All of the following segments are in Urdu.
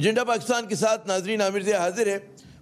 ایجنڈا پاکستان کے ساتھ ناظرین عامر سے حاضر ہے۔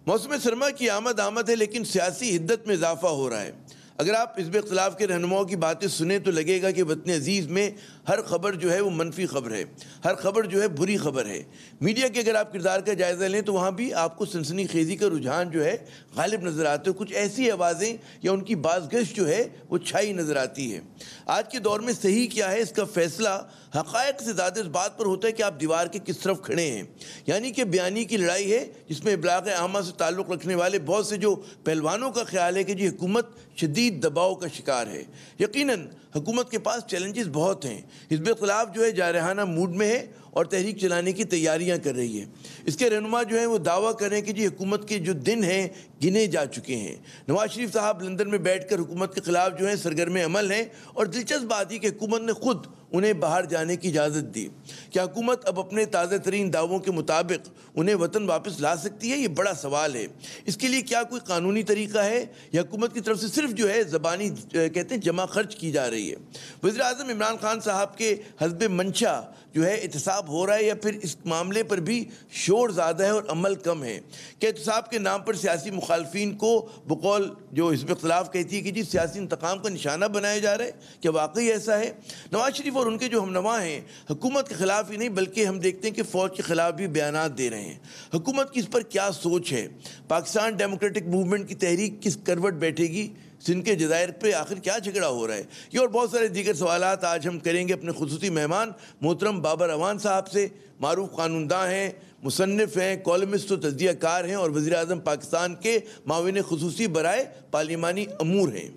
موسم سرما کی آمد ہے، لیکن سیاسی حدت میں اضافہ ہو رہا ہے۔ اگر آپ حزب اختلاف کے رہنماؤں کی باتیں سنیں تو لگے گا کہ وطن عزیز میں ہر خبر جو ہے وہ منفی خبر ہے، ہر خبر جو ہے بری خبر ہے۔ میڈیا کے اگر آپ کردار کا جائزہ لیں تو وہاں بھی آپ کو سنسنی خیزی کا رجحان جو ہے غالب نظر آتے ہو، کچھ ایسی آوازیں یا ان کی بازگشت جو ہے وہ چھائی نظر آتی ہے۔ آج کے دور میں صحیح کیا ہے، اس کا فیصلہ حقائق سے زیادہ اس بات پر ہوتا ہے کہ آپ دیوار کے کس طرف کھڑے ہیں، یعنی کہ بیانی کی لڑائی ہے جس میں ابلاغ عامہ سے تعلق رکھنے والے بہت سے جو پہلوانوں کا خیال ہے کہ جی حکومت شدید دباؤ کا شکار ہے۔ یقیناً حکومت کے پاس چیلنجز بہت ہیں۔ حزب اختلاف جو ہے جارحانہ موڈ میں ہے اور تحریک چلانے کی تیاریاں کر رہی ہے۔ اس کے رہنما جو ہیں وہ دعویٰ کر رہے ہیں کہ جی حکومت کے جو دن ہیں گنے جا چکے ہیں۔ نواز شریف صاحب لندن میں بیٹھ کر حکومت کے خلاف جو ہیں سرگرم عمل ہیں، اور دلچسپ بات یہ کہ حکومت نے خود انہیں باہر جانے کی اجازت دی۔ کیا حکومت اب اپنے تازہ ترین دعووں کے مطابق انہیں وطن واپس لا سکتی ہے؟ یہ بڑا سوال ہے۔ اس کے لیے کیا کوئی قانونی طریقہ ہے یا حکومت کی طرف سے صرف جو ہے زبانی کہتے ہیں جمع خرچ کی جا رہی ہے؟ وزیر اعظم عمران خان صاحب کے حزب منشا جو ہے احتساب ہو رہا ہے یا پھر اس معاملے پر بھی شور زیادہ ہے اور عمل کم ہے؟ کہ احتساب کے نام پر سیاسی مخالفین کو بقول جو حزب اختلاف کہتی ہے کہ جی سیاسی انتقام کا نشانہ بنایا جا رہا ہے، کیا واقعی ایسا ہے؟ نواز شریف اور ان کے جو ہمنوا ہیں حکومت کے خلاف ہی نہیں بلکہ ہم دیکھتے ہیں کہ فوج کے خلاف بھی بیانات دے رہے ہیں۔ حکومت کی اس پر کیا سوچ ہے؟ پاکستان ڈیموکریٹک موومنٹ کی تحریک کس کروٹ بیٹھے گی؟ سندھ کے جزائر پہ آخر کیا جھگڑا ہو رہا ہے؟ یہ اور بہت سارے دیگر سوالات آج ہم کریں گے اپنے خصوصی مہمان محترم بابر اعوان صاحب سے۔ معروف قانون داں ہیں، مصنف ہیں، کالمسٹ و تجزیہ کار ہیں اور وزیر اعظم پاکستان کے معاون خصوصی برائے پارلیمانی امور ہیں۔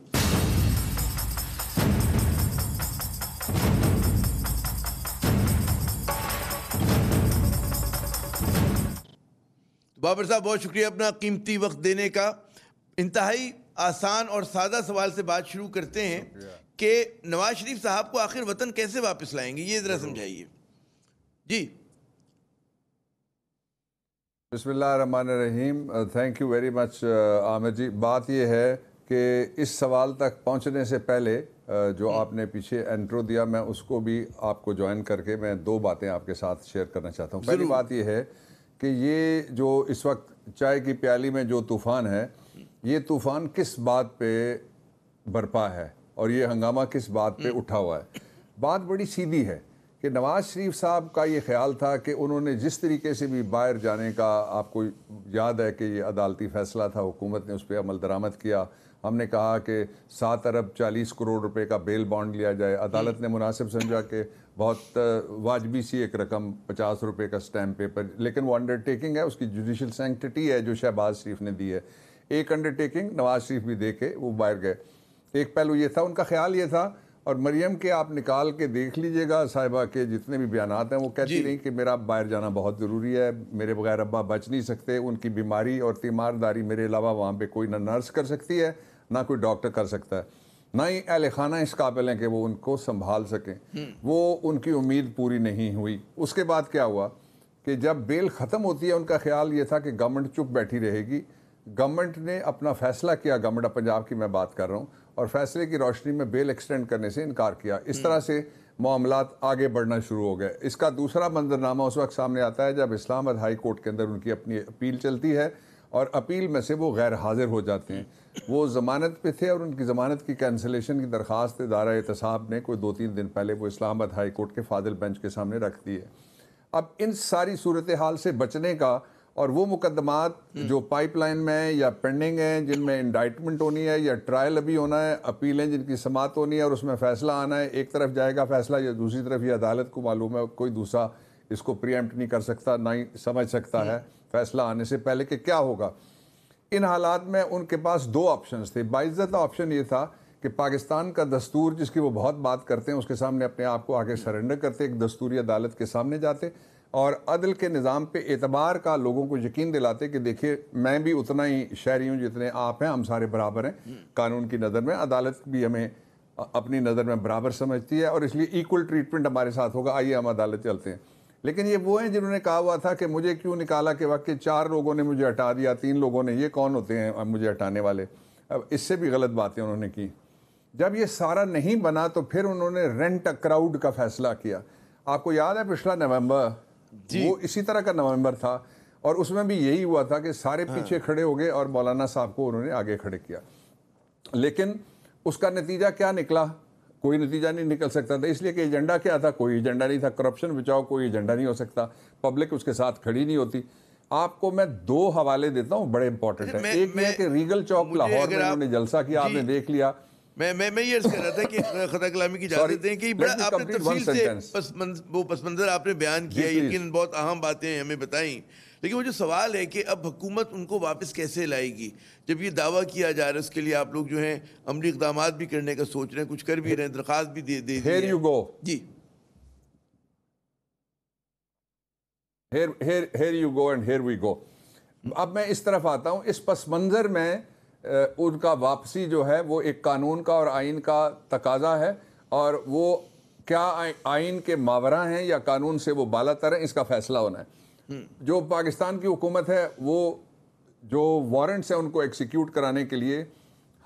بابر صاحب بہت شکریہ اپنا قیمتی وقت دینے کا۔ انتہائی آسان اور سادہ سوال سے بات شروع کرتے ہیں کہ نواز شریف صاحب کو آخر وطن کیسے واپس لائیں گے، یہ ذرا سمجھائیے۔ جی بسم اللہ الرحمن الرحیم۔ تھینک یو ویری مچ عامر جی۔ بات یہ ہے کہ اس سوال تک پہنچنے سے پہلے جو آپ نے پیچھے انٹرو دیا میں اس کو بھی آپ کو جوائن کر کے میں دو باتیں آپ کے ساتھ شیئر کرنا چاہتا ہوں۔ پہلی بات یہ ہے کہ یہ جو اس وقت چائے کی پیالی میں جو طوفان ہے، یہ طوفان کس بات پہ برپا ہے اور یہ ہنگامہ کس بات پہ اٹھا ہوا ہے؟ بات بڑی سیدھی ہے کہ نواز شریف صاحب کا یہ خیال تھا کہ انہوں نے جس طریقے سے بھی باہر جانے کا، آپ کو یاد ہے کہ یہ عدالتی فیصلہ تھا، حکومت نے اس پہ عمل درآمد کیا۔ ہم نے کہا کہ 7 ارب 40 کروڑ روپے کا بیل بانڈ لیا جائے، عدالت نے مناسب سمجھا کہ بہت واجبی سی ایک رقم 50 روپے کا سٹیمپ پیپر، لیکن وہ انڈرٹیکنگ ہے، اس کی جوڈیشل سینکٹٹی ہے جو شہباز شریف نے دی ہے۔ ایک انڈرٹیکنگ نواز شریف بھی دے کے وہ باہر گئے۔ ایک پہلو یہ تھا، ان کا خیال یہ تھا، اور مریم کے آپ نکال کے دیکھ لیجئے گا صاحبہ کے جتنے بھی بیانات ہیں، وہ کہتی رہی کہ میرا باہر جانا بہت ضروری ہے، میرے بغیر ابا بچ نہیں سکتے، ان کی بیماری اور تیمارداری میرے علاوہ وہاں پہ کوئی نہ نرس کر سکتی ہے نہ کوئی ڈاکٹر کر سکتا ہے، نہ ہی اہل خانہ اس قابل ہیں کہ وہ ان کو سنبھال سکیں۔ وہ ان کی امید پوری نہیں ہوئی۔ اس کے بعد کیا ہوا کہ جب بیل ختم ہوتی ہے، ان کا خیال یہ تھا کہ گورنمنٹ چپ بیٹھی رہے گی۔ گورنمنٹ نے اپنا فیصلہ کیا، گورنمنٹ آف پنجاب کی میں بات کر رہا ہوں، اور فیصلے کی روشنی میں بیل ایکسٹینڈ کرنے سے انکار کیا۔ اس طرح سے معاملات آگے بڑھنا شروع ہو گئے۔ اس کا دوسرا منظرنامہ اس وقت سامنے آتا ہے جب اسلام آباد ہائی کورٹ کے اندر ان کی اپنی اپیل چلتی ہے، اور اپیل میں سے وہ غیر حاضر ہو جاتے ہیں۔ وہ ضمانت پہ تھے اور ان کی ضمانت کی کینسلیشن کی درخواست ادارہ احتساب نے کوئی 2-3 دن پہلے وہ اسلام آباد ہائی کورٹ کے فاضل بینچ کے سامنے رکھ دی ہے۔ اب ان ساری صورتحال سے بچنے کا، اور وہ مقدمات جو پائپ لائن میں یا پینڈنگ ہیں جن میں انڈائٹمنٹ ہونی ہے یا ٹرائل ابھی ہونا ہے، اپیلیں جن کی سماعت ہونی ہے اور اس میں فیصلہ آنا ہے، ایک طرف جائے گا فیصلہ یا دوسری طرف یہ عدالت کو معلوم ہے، کوئی دوسرا اس کو پری ایمپٹ نہیں کر سکتا، نہ ہی سمجھ سکتا ہے فیصلہ آنے سے پہلے کہ کیا ہوگا۔ ان حالات میں ان کے پاس 2 آپشنز تھے۔ باعزت آپشن یہ تھا کہ پاکستان کا دستور جس کی وہ بہت بات کرتے ہیں اس کے سامنے اپنے آپ کو آگے سرنڈر کرتے، ایک دستوری عدالت کے سامنے جاتے اور عدل کے نظام پہ اعتبار کا لوگوں کو یقین دلاتے کہ دیکھیے میں بھی اتنا ہی شہری ہوں جتنے آپ ہیں، ہم سارے برابر ہیں قانون کی نظر میں، عدالت بھی ہمیں اپنی نظر میں برابر سمجھتی ہے اور اس لیے ایکول ٹریٹمنٹ ہمارے ساتھ ہوگا، آئیے ہم عدالت چلتے ہیں۔ لیکن یہ وہ ہیں جنہوں نے کہا ہوا تھا کہ مجھے کیوں نکالا کہ وقت 4 لوگوں نے مجھے ہٹا دیا، 3 لوگوں نے، یہ کون ہوتے ہیں مجھے ہٹانے والے؟ اب اس سے بھی غلط باتیں انہوں نے کی۔ جب یہ سارا نہیں بنا تو پھر انہوں نے رینٹ اے کراؤڈ کا فیصلہ کیا۔ آپ کو یاد ہے پچھلا نومبر وہ اسی طرح کا نومبر تھا، اور اس میں بھی یہی ہوا تھا کہ سارے پیچھے کھڑے ہو گئے اور مولانا صاحب کو انہوں نے آگے کھڑے کیا. لیکن اس کا نتیجہ کیا نکلا؟ کوئی نتیجہ نہیں نکل سکتا تھا، اس لیے کہ ایجنڈا کیا تھا؟ کوئی ایجنڈا نہیں تھا. کرپشن بچاؤ کوئی ایجنڈا نہیں ہو سکتا، پبلک اس کے ساتھ کھڑی نہیں ہوتی. آپ کو میں 2 حوالے دیتا ہوں بڑے امپورٹنٹ ہیں. ایک یہ کہ ریگل چوک لاہور میں انہوں نے جلسہ کیا، آپ نے دیکھ لیا. میں یہ عرض کر رہا تھا کہ خطا کلامی کی اجازت دیں کہ بڑا آپ نے تفصیل سے وہ پس منظر آپ نے بیان کیا، یقیناً بہت اہم باتیں ہمیں بتائیں، لیکن وہ جو سوال ہے کہ اب حکومت ان کو واپس کیسے لائے گی جب یہ دعویٰ کیا جا رہا ہے؟ اس کے لیے آپ لوگ جو ہیں عملی اقدامات بھی کرنے کا سوچ رہے ہیں، کچھ کر بھی رہے ہیں، درخواست بھی دے دی ہے. Here you go. G Here you go and here we go. اب میں اس طرف آتا ہوں. اس پس منظر میں ان کا واپسی جو ہے وہ ایک قانون کا اور آئین کا تقاضا ہے، اور وہ کیا آئین کے ماورا ہیں یا قانون سے وہ بالا تر ہیں، اس کا فیصلہ ہونا ہے. جو پاکستان کی حکومت ہے وہ جو وارنٹس ہیں ان کو ایکسیکیوٹ کرانے کے لیے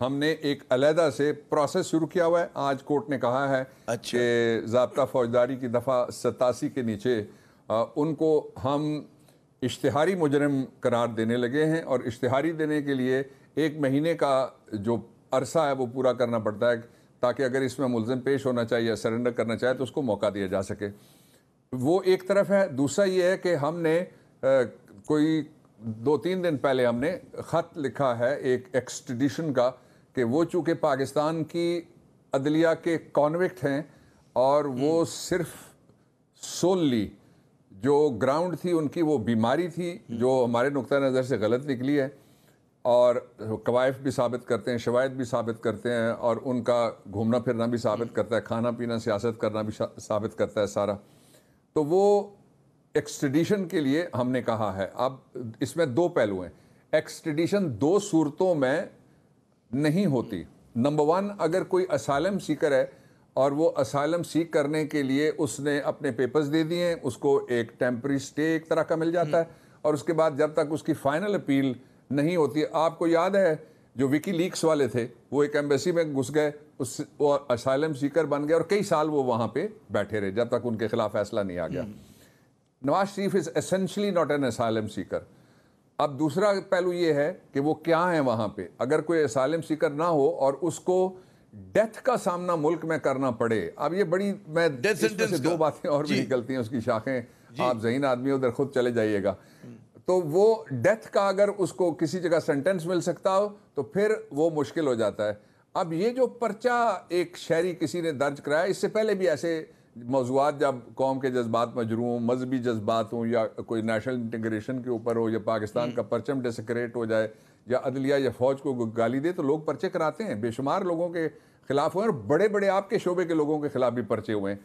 ہم نے ایک علیحدہ سے پروسیس شروع کیا ہوا ہے. آج کورٹ نے کہا ہے کہ ضابطہ فوجداری کی دفعہ 87 کے نیچے ان کو ہم اشتہاری مجرم قرار دینے لگے ہیں، اور اشتہاری دینے کے لیے 1 مہینے کا جو عرصہ ہے وہ پورا کرنا پڑتا ہے تاکہ اگر اس میں ملزم پیش ہونا چاہیے یا سرنڈر کرنا چاہے تو اس کو موقع دیا جا سکے. وہ ایک طرف ہے. دوسرا یہ ہے کہ ہم نے کوئی 2-3 دن پہلے ہم نے خط لکھا ہے ایک ایکسٹریڈیشن کا، کہ وہ چونکہ پاکستان کی عدلیہ کے کانوکٹ ہیں اور وہ صرف سوللی جو گراؤنڈ تھی ان کی وہ بیماری تھی جو ہمارے نقطہ نظر سے غلط نکلی ہے، اور قوائف بھی ثابت کرتے ہیں، شواہد بھی ثابت کرتے ہیں، اور ان کا گھومنا پھرنا بھی ثابت کرتا ہے، کھانا پینا سیاست کرنا بھی ثابت کرتا ہے سارا. تو وہ ایکسٹریڈیشن کے لیے ہم نے کہا ہے. اب اس میں 2 پہلو ہیں. ایکسٹریڈیشن 2 صورتوں میں نہیں ہوتی. نمبر 1، اگر کوئی اسائلم سیکر ہے اور وہ اسائلم سیک کرنے کے لیے اس نے اپنے پیپرز دے دیے ہیں، اس کو ایک ٹیمپری سٹے ایک طرح کا مل جاتا ہے، اور اس کے بعد جب تک اس کی فائنل اپیل نہیں ہوتی. آپ کو یاد ہے جو وکی لیکس والے تھے وہ ایک ایمبیسی میں گھس گئے، وہ اسائلم سیکر بن گئے، اور کئی سال وہ وہاں پہ بیٹھے رہے جب تک ان کے خلاف فیصلہ نہیں آ گیا. Nawaz Sharif is essentially not an asylum seeker. اب دوسرا پہلو یہ ہے کہ وہ کیا ہیں وہاں پہ. اگر کوئی اسائلم سیکر نہ ہو اور اس کو ڈیتھ کا سامنا ملک میں کرنا پڑے، اب یہ بڑی میں اس میں سے 2 باتیں اور بھی نکلتی ہیں، اس کی شاخیں آپ ذہین آدمی ادھر خود چلے جائیے گا. تو وہ ڈیتھ کا اگر اس کو کسی جگہ سینٹنس مل سکتا ہو تو پھر وہ مشکل ہو جاتا ہے. اب یہ جو پرچہ ایک شہری کسی نے درج کرایا، اس سے پہلے بھی ایسے موضوعات جب قوم کے جذبات مجروح ہوں، مذہبی جذبات ہوں، یا کوئی نیشنل انٹیگریشن کے اوپر ہو، یا پاکستان کا پرچم ڈیسیکریٹ ہو جائے، یا عدلیہ یا فوج کو گالی دے، تو لوگ پرچے کراتے ہیں. بے شمار لوگوں کے خلاف ہوئے، اور بڑے بڑے آپ کے شعبے کے لوگوں کے خلاف بھی پرچے ہوئے ہیں.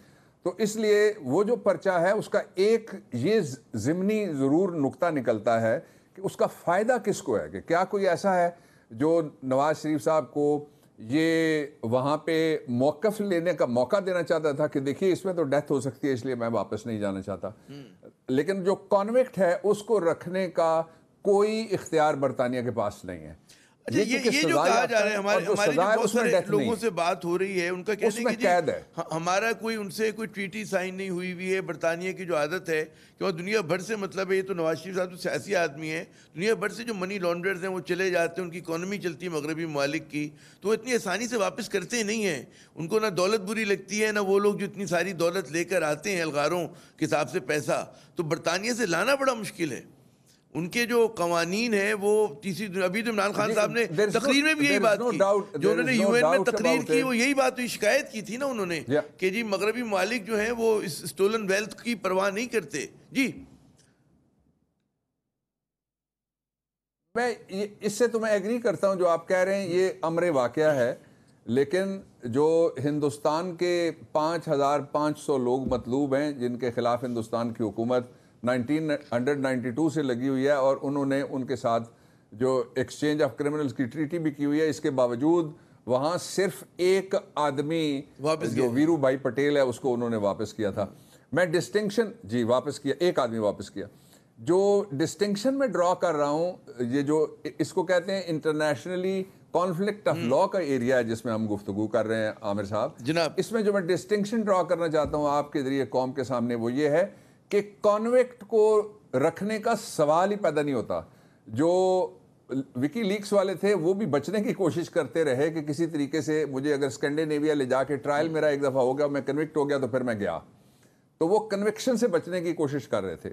تو اس لیے وہ جو پرچہ ہے اس کا ایک یہ ضمنی ضرور نقطہ نکلتا ہے کہ اس کا فائدہ کس کو ہے، کہ کیا کوئی ایسا ہے جو نواز شریف صاحب کو یہ وہاں پہ موقف لینے کا موقع دینا چاہتا تھا کہ دیکھیے اس میں تو ڈیتھ ہو سکتی ہے اس لیے میں واپس نہیں جانا چاہتا، لیکن جو کانوکٹ ہے اس کو رکھنے کا کوئی اختیار برطانیہ کے پاس نہیں ہے. اچھا یہ جو کہا جا رہا ہے، ہمارے جو بہت سارے لوگوں سے بات ہو رہی ہے، ان کا کہنا ہے کہ ہمارا کوئی ان سے کوئی ٹریٹی سائن نہیں ہوئی ہوئی ہے. برطانیہ کی جو عادت ہے کہ وہ دنیا بھر سے، مطلب ہے یہ تو نواز شریف صاحب تو سیاسی آدمی ہیں، دنیا بھر سے جو منی لانڈرز ہیں وہ چلے جاتے ہیں، ان کی اکانومی چلتی ہے مغربی ممالک کی، تو وہ اتنی آسانی سے واپس کرتے نہیں ہیں. ان کو نہ دولت بری لگتی ہے، نہ وہ لوگ جو اتنی ساری دولت لے کر آتے ہیں الغاروں کے حساب سے پیسہ، تو برطانیہ سے لانا بڑا مشکل ہے. ان کے جو قوانین ہیں وہ تیسری، ابھی تو عمران خان صاحب نے تقریر میں بھی یہی بات کی، جو انہوں نے یو این میں تقریر کی، وہ یہی بات شکایت کی تھی نا انہوں نے کہ جی مغربی ممالک جو ہیں وہ اس سٹولن ویلتھ کی پرواہ نہیں کرتے. جی میں اس سے تو میں ایگری کرتا ہوں جو آپ کہہ رہے ہیں، یہ امر واقعہ ہے، لیکن جو ہندوستان کے 5500 لوگ مطلوب ہیں جن کے خلاف ہندوستان کی حکومت 1992 سے لگی ہوئی ہے، اور انہوں نے ان کے ساتھ جو ایکسچینج آف کرمنلز کی ٹریٹی بھی کی ہوئی ہے، اس کے باوجود وہاں صرف ایک آدمی جو ویرو بھائی پٹیل ہے اس کو انہوں نے واپس کیا تھا. میں ڈسٹنکشن واپس کیا، ایک آدمی واپس کیا. جو ڈسٹنکشن میں ڈرا کر رہا ہوں، یہ جو اس کو کہتے ہیں انٹرنیشنلی کانفلکٹ آف لا کا ایریا ہے جس میں ہم گفتگو کر رہے ہیں عامر صاحب جناب، اس میں جو میں ڈسٹنکشن ڈرا کرنا چاہتا ہوں آپ کے ذریعے قوم کے سامنے، وہ یہ ہے کہ کانویکٹ کو رکھنے کا سوال ہی پیدا نہیں ہوتا. جو وکی لیکس والے تھے وہ بھی بچنے کی کوشش کرتے رہے کہ کسی طریقے سے مجھے اگر اسکینڈینیویا لے جا کے ٹرائل میرا ایک دفعہ ہو گیا میں کنوکٹ ہو گیا تو پھر میں گیا. تو وہ کنوکشن سے بچنے کی کوشش کر رہے تھے.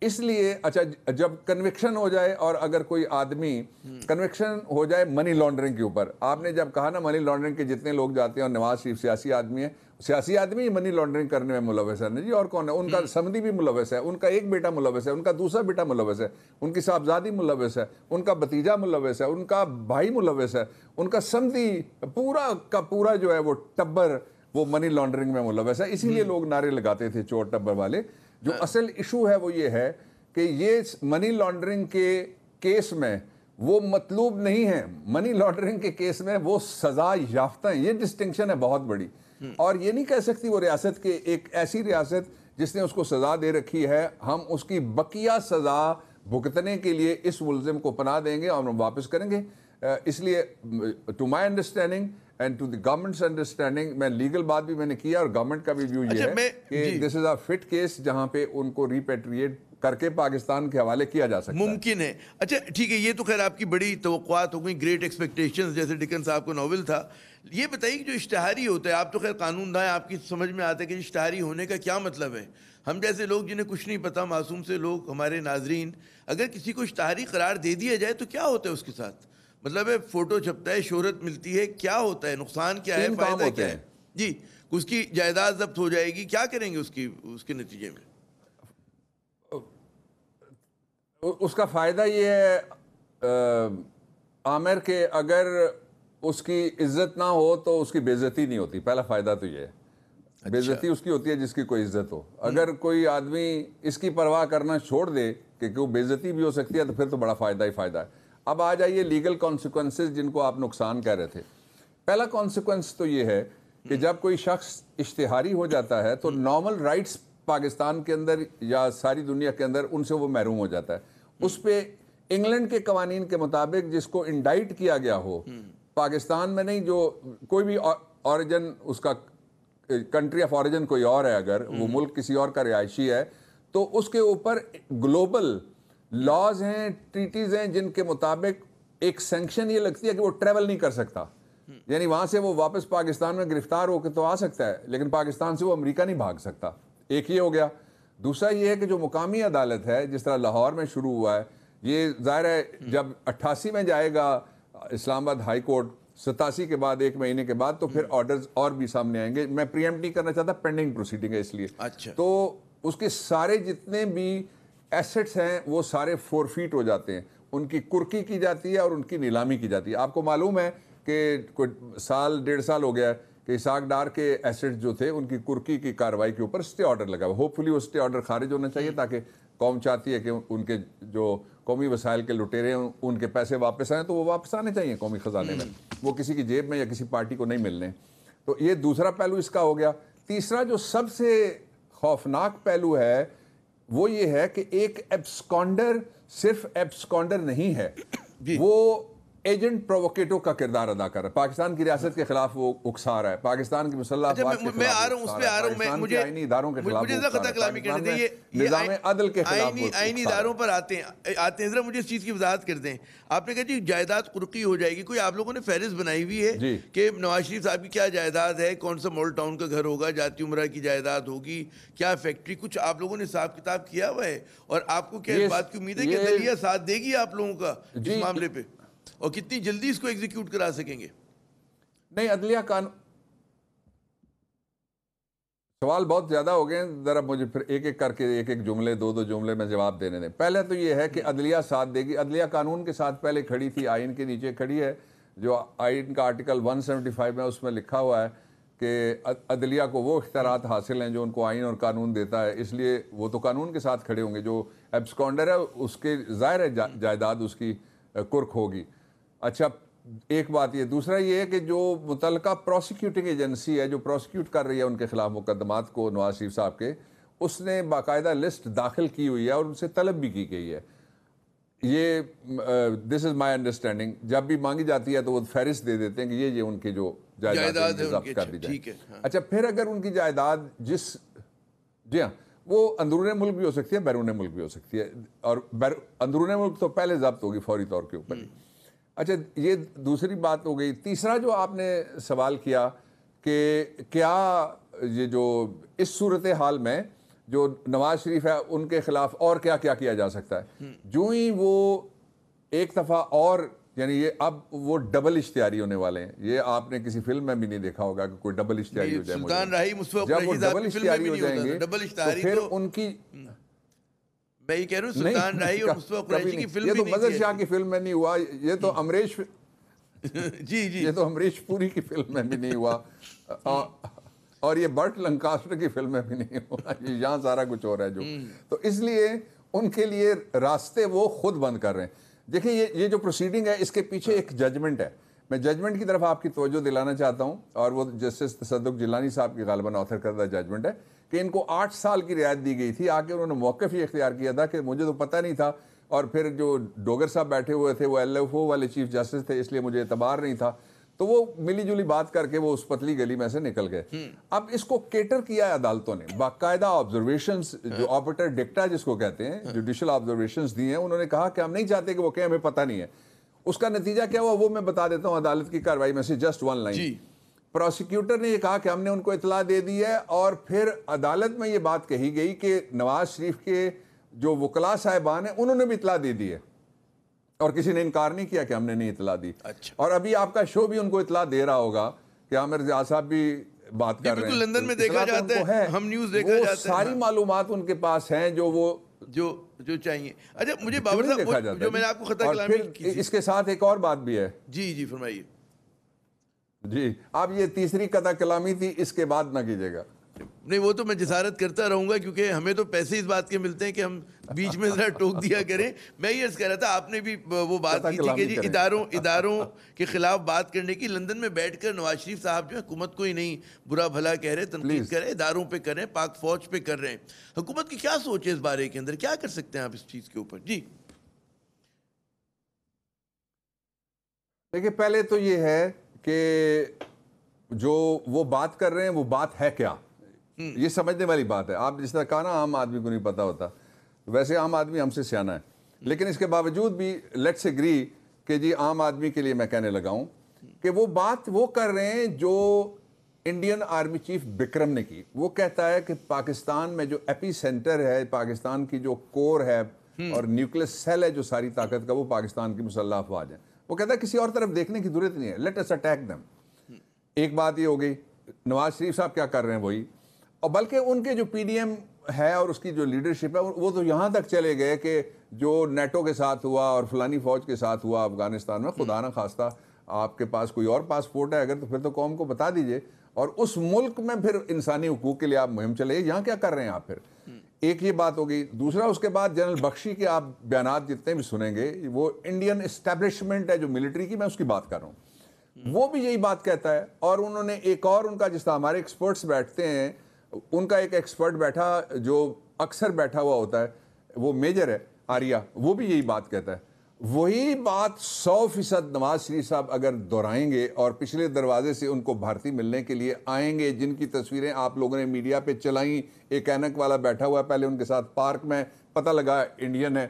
اس لیے اچھا جب کنوکشن ہو جائے اور اگر کوئی آدمی کنوکشن ہو جائے منی لانڈرنگ کے اوپر, آپ نے جب کہا نا منی لانڈرنگ کے جتنے لوگ جاتے ہیں, اور نواز شریف سیاسی آدمی ہے, سیاسی آدمی منی لانڈرنگ کرنے میں ملوث ہے جی, اور کون ہے, ان کا سمدی بھی ملوث ہے, ان کا ایک بیٹا ملوث ہے, ان کا دوسرا بیٹا ملوث ہے, ان کی صاحبزادی ملوث ہے, ان کا بھتیجا ملوث ہے, ان کا بھائی ملوث ہے, ان کا سمدی پورا کا پورا جو ہے وہ ٹبر وہ منی لانڈرنگ میں ملوث ہے. اسی لیے لوگ نعرے لگاتے تھے چور ٹبر والے. جو اصل ایشو ہے وہ یہ ہے کہ یہ منی لانڈرنگ کے کیس میں وہ مطلوب نہیں ہے, منی لانڈرنگ کے کیس میں وہ سزا یافتہ ہیں. یہ ڈسٹنکشن ہے بہت بڑی, اور یہ نہیں کہہ سکتی وہ ریاست کہ ایک ایسی ریاست جس نے اس کو سزا دے رکھی ہے ہم اس کی بقیہ سزا بھگتنے کے لیے اس ملزم کو پناہ دیں گے اور ہم واپس کریں گے. اس لیے to my understanding and to the government's understanding, میں لیگل بات بھی میں نے کیا اور گورنمنٹ کا بھی ویو یہ ہے کہ دس از اے فٹ کیس جہاں پہ ان کو ریپیٹریٹ کر کے پاکستان کے حوالے کیا جا سکتا ممکن ہے. اچھا ٹھیک ہے, یہ تو خیر آپ کی بڑی توقعات ہو گئی, گریٹ ایکسپیکٹیشنز جیسے ڈکن صاحب کو ناول تھا. یہ بتائیے کہ جو اشتہاری ہوتا ہے, آپ تو خیر قانون داں ہیں, آپ کی سمجھ میں آتا ہے کہ اشتہاری ہونے کا کیا مطلب ہے. ہم جیسے لوگ جنہیں کچھ نہیں پتا, معصوم سے لوگ, ہمارے ناظرین, اگر کسی کو اشتہاری قرار دے دیا جائے تو کیا ہوتا ہے اس کے ساتھ؟ مطلب ہے فوٹو چھپتا ہے, شہرت ملتی ہے, کیا ہوتا ہے, نقصان کیا ہے, فائدہ کیا ہے؟ جی, اس کی جائیداد ضبط ہو جائے گی, کیا کریں گے اس کے نتیجے میں؟ اس کا فائدہ یہ ہے عامر کہ اگر اس کی عزت نہ ہو تو اس کی بے عزتی نہیں ہوتی. پہلا فائدہ تو یہ ہے, بے عزتی اس کی ہوتی ہے جس کی کوئی عزت ہو. اگر کوئی آدمی اس کی پرواہ کرنا چھوڑ دے کہ وہ بے عزتی بھی ہو سکتی ہے تو پھر تو بڑا فائدہ ہی فائدہ ہے. اب آ جائیے لیگل کانسیکوینسز جن کو آپ نقصان کہہ رہے تھے. پہلا کانسیکوینس تو یہ ہے کہ جب کوئی شخص اشتہاری ہو جاتا ہے تو نارمل رائٹس پاکستان کے اندر یا ساری دنیا کے اندر ان سے وہ محروم ہو جاتا ہے. اس پہ انگلینڈ کے قوانین کے مطابق جس کو انڈائٹ کیا گیا ہو, پاکستان میں نہیں, جو کوئی بھی اوریجن, اس کا کنٹری آف اوریجن کوئی اور ہے, اگر وہ ملک کسی اور کا رہائشی ہے تو اس کے اوپر گلوبل لاز ہیں, ٹریٹیز ہیں جن کے مطابق ایک سینکشن یہ لگتی ہے کہ وہ ٹریول نہیں کر سکتا. یعنی وہاں سے وہ واپس پاکستان میں گرفتار ہو کے تو آ سکتا ہے لیکن پاکستان سے وہ امریکہ نہیں بھاگ سکتا. ایک یہ ہو گیا. دوسرا یہ ہے کہ جو مقامی عدالت ہے, جس طرح لاہور میں شروع ہوا ہے, یہ ظاہر ہے جب 88 میں جائے گا اسلام آباد ہائی کورٹ, 87 کے بعد ایک مہینے کے بعد, تو پھر آرڈرز اور بھی سامنے آئیں گے. میں پریمپٹ نہیں کرنا چاہتا, پینڈنگ پروسیڈنگ ہے اس لیے. تو اس کے سارے جتنے بھی ایسٹس ہیں وہ سارے فورفیٹ ہو جاتے ہیں, ان کی کرکی کی جاتی ہے اور ان کی نیلامی کی جاتی ہے. آپ کو معلوم ہے کہ کوئی سال 1.5 سال ہو گیا ہے کہ اسحاق ڈار کے ایسٹ جو تھے ان کی کرکی کی کارروائی کے اوپر اسٹے آرڈر لگا. ہوپ فلی وہ اسٹے آرڈر خارج ہونا چاہیے تاکہ قوم چاہتی ہے کہ ان کے جو قومی وسائل کے لٹیرے ہیں ان کے پیسے واپس آئیں, تو وہ واپس آنے چاہیے قومی خزانے میں, وہ کسی کی جیب میں یا کسی پارٹی کو نہیں ملنے. تو یہ دوسرا پہلو اس کا ہو گیا. تیسرا جو سب سے خوفناک پہلو ہے وہ یہ ہے کہ ایک ایبسکانڈر صرف ایبسکانڈر نہیں ہے, وہ ایجنٹ پرووکیٹو کا کردار ادا کر رہا ہے. پاکستان کی ریاست کے خلاف وہ اکسا رہا ہے, پاکستان کی مسلح افواج کے خلاف پاکستان کے آئینی اداروں کے خلاف, نظام عدل کے خلاف, آئینی اداروں پر آتے ہیں. ذرا مجھے اس چیز کی وضاحت کر دیں. آپ نے کہا جی جائیداد قرقی ہو جائے گی, کوئی آپ لوگوں نے فہرست بنائی ہوئی ہے کہ نواز شریف صاحب کی کیا جائیداد ہے, کون سا مال ٹاؤن کا گھر ہوگا, جاتی عمرہ کی جائیداد ہوگی, کیا فیکٹری, کچھ آپ لوگوں نے حساب کتاب کیا ہوا ہے؟ اور آپ کو کیا اس بات کی امید ہے کہ عدلیہ ساتھ دے گی آپ لوگوں کا اس معاملے پہ, اور کتنی جلدی اس کو ایگزیکیوٹ کرا سکیں گے؟ نہیں, عدلیہ قانون, سوال بہت زیادہ ہو گئے, ذرا مجھے پھر ایک ایک کر کے ایک جملے 2 جملے میں جواب دینے دیں. پہلے تو یہ ہے کہ عدلیہ ساتھ دے گی. عدلیہ قانون کے ساتھ پہلے کھڑی تھی, آئین کے نیچے کھڑی ہے, جو آئین کا آرٹیکل 175 میں اس میں لکھا ہوا ہے کہ عدلیہ کو وہ اختیارات حاصل ہیں جو ان کو آئین اور قانون دیتا ہے, اس لیے وہ تو قانون کے ساتھ کھڑے ہوں گے. جو ایبسکانڈر ہے اس کے ظاہر ہے جائیداد اس کی کرک ہوگی. اچھا, ایک بات یہ. دوسرا یہ ہے کہ جو متعلقہ پروسیکیوٹنگ ایجنسی ہے جو پروسیکیوٹ کر رہی ہے ان کے خلاف مقدمات کو, نواز شریف صاحب کے, اس نے باقاعدہ لسٹ داخل کی ہوئی ہے اور ان سے طلب بھی کی گئی ہے. یہ دس از مائی انڈرسٹینڈنگ, جب بھی مانگی جاتی ہے تو وہ فہرست دے دیتے ہیں کہ یہ ان کی جو جائیداد ضبط کر دی جائے. اچھا, پھر اگر ان کی جائیداد جی ہاں, وہ اندرون ملک بھی ہو سکتی ہے, بیرون ملک بھی ہو سکتی ہے, اور اندرون ملک تو پہلے ضبط ہوگی فوری طور کے اوپر. اچھا, یہ دوسری بات ہو گئی. تیسرا جو آپ نے سوال کیا کہ کیا یہ جو اس صورتحال میں جو نواز شریف ہے ان کے خلاف اور کیا کیا کیا جا سکتا ہے, جو ہی وہ ایک دفعہ اور, یعنی یہ اب وہ ڈبل اشتہاری ہونے والے ہیں. یہ آپ نے کسی فلم میں بھی نہیں دیکھا ہوگا کہ کوئی ڈبل اشتہاری ہو جائے. سلطان راہی جب وہ ڈبل اشتہاری ہو جائیں گے تو پھر ان کی, میں یہ کہہ رہا ہوں سلطان راہی اور مصطفیٰ قریشی کی فلم یہ تو بھی مظہر شاہ کی فلم میں نہیں ہوا, یہ تو امریش جی جی یہ تو امریش پوری کی فلم میں بھی نہیں ہوا, اور یہ برٹ لنکاسٹر کی فلم میں بھی نہیں ہوا. یہاں سارا کچھ ہو رہا ہے جو. تو اس لیے ان کے لیے راستے وہ خود بند کر رہے ہیں. دیکھیں یہ جو پروسیڈنگ ہے اس کے پیچھے ایک ججمنٹ ہے. میں ججمنٹ کی طرف آپ کی توجہ دلانا چاہتا ہوں, اور وہ جسٹس تصدق جیلانی صاحب کی غالباً آتھر کردہ ججمنٹ ہے کہ ان کو 8 سال کی رعایت دی گئی تھی. آ کے انہوں نے موقف یہ اختیار کیا تھا کہ مجھے تو پتہ نہیں تھا, اور پھر جو ڈوگر صاحب بیٹھے ہوئے تھے وہ LFO والے چیف جسٹس تھے, اس لیے مجھے اعتبار نہیں تھا. تو وہ ملی جلی بات کر کے وہ اس پتلی گلی میں سے نکل گئے. اب اس کو کیٹر کیا ہے عدالتوں نے, باقاعدہ آبزرویشنز, جو آپریٹر ڈکٹا جس کو کہتے ہیں, جوڈیشل آبزرویشنز دی ہیں. انہوں نے کہا کہ ہم نہیں چاہتے کہ وہ کہیں ہمیں پتہ نہیں ہے. اس کا نتیجہ کیا ہوا وہ میں بتا دیتا ہوں عدالت کی کارروائی میں سے, جسٹ 1 لائن. پروسیکیوٹر نے یہ کہا کہ ہم نے ان کو اطلاع دے دی ہے, اور پھر عدالت میں یہ بات کہی گئی کہ نواز شریف کے جو وکلاء صاحبان ہیں انہوں نے بھی اطلاع دے دی ہے, اور کسی نے انکار نہیں کیا کہ ہم نے نہیں اطلاع دی. اور ابھی آپ کا شو بھی ان کو اطلاع دے رہا ہوگا کہ عامر ریاض صاحب بھی بات کر رہے ہیں. لندن میں دیکھا جاتا ہے, ہم نیوز دیکھا جاتا ہے, ساری معلومات ان کے پاس ہیں جو وہ جو چاہیے. اچھا مجھے بابر صاحب, جو میں نے آپ کو خطا کلامی کی, اس کے ساتھ ایک اور بات بھی ہے. جی جی فرمائیے. جی آپ یہ تیسری قطع کلامی تھی, اس کے بعد نہ کیجیے گا. نہیں وہ تو میں جسارت کرتا رہوں گا, کیونکہ ہمیں تو پیسے اس بات کے ملتے ہیں کہ ہم بیچ میں ذرا ٹوک دیا کریں. میں یہ عرض کہہ رہا تھا, آپ نے بھی وہ بات کی تھی کہ جی اداروں کے خلاف بات کرنے کی. لندن میں بیٹھ کر نواز شریف صاحب جو ہے حکومت کو ہی نہیں برا بھلا کہہ رہے, تنقید کر رہے, اداروں پہ کر رہے ہیں, پاک فوج پہ کر رہے ہیں. حکومت کی کیا سوچ ہے اس بارے کے اندر, کیا کر سکتے ہیں آپ اس چیز کے اوپر؟ جی دیکھیں, پہلے تو یہ ہے کہ جو وہ بات کر رہے ہیں وہ بات ہے کیا, یہ سمجھنے والی بات ہے. آپ جس طرح کہا نا عام آدمی کو نہیں پتا ہوتا, ویسے عام آدمی ہم سے سیانا ہے, لیکن اس کے باوجود بھی لیٹس ایگری کہ جی عام آدمی کے لیے میں کہنے لگا ہوں کہ وہ بات وہ کر رہے ہیں جو انڈین آرمی چیف بکرم نے کی. وہ کہتا ہے کہ پاکستان میں جو ایپی سینٹر ہے, پاکستان کی جو کور ہے اور نیوکلس سیل ہے جو ساری طاقت کا, وہ پاکستان کی مسلح افواج ہیں. وہ کہتا ہے کسی اور طرف دیکھنے کی ضرورت نہیں ہے, لیٹ اس اٹیک دیم. ایک بات یہ ہو گئی. نواز شریف صاحب کیا کر رہے ہیں وہی, اور بلکہ ان کے جو PDM ہے اور اس کی جو لیڈرشپ ہے وہ تو یہاں تک چلے گئے کہ جو نیٹو کے ساتھ ہوا اور فلانی فوج کے ساتھ ہوا افغانستان میں, خدا نہ خواستہ آپ کے پاس کوئی اور پاسپورٹ ہے اگر, تو پھر تو قوم کو بتا دیجئے, اور اس ملک میں پھر انسانی حقوق کے لیے آپ مہم چلے. یہاں کیا کر رہے ہیں آپ پھر؟ ایک یہ بات ہوگی. دوسرا اس کے بعد جنرل بخشی کے آپ بیانات جتنے بھی سنیں گے, وہ انڈین اسٹیبلشمنٹ ہے جو ملٹری کی, میں اس کی بات کر رہا ہوں, وہ بھی یہی بات کہتا ہے. اور انہوں نے ایک اور ان کا, جس طرح ہمارے ایکسپرٹس بیٹھتے ہیں, ان کا ایک ایکسپرٹ بیٹھا جو اکثر بیٹھا ہوا ہوتا ہے, وہ میجر ہے آریا, وہ بھی یہی بات کہتا ہے. وہی بات 100% نواز شریف صاحب اگر دہرائیں گے اور پچھلے دروازے سے ان کو بھارتی ملنے کے لیے آئیں گے, جن کی تصویریں آپ لوگوں نے میڈیا پہ چلائیں, ایک اینک والا بیٹھا ہوا ہے پہلے ان کے ساتھ پارک میں, پتہ لگا انڈین ہے.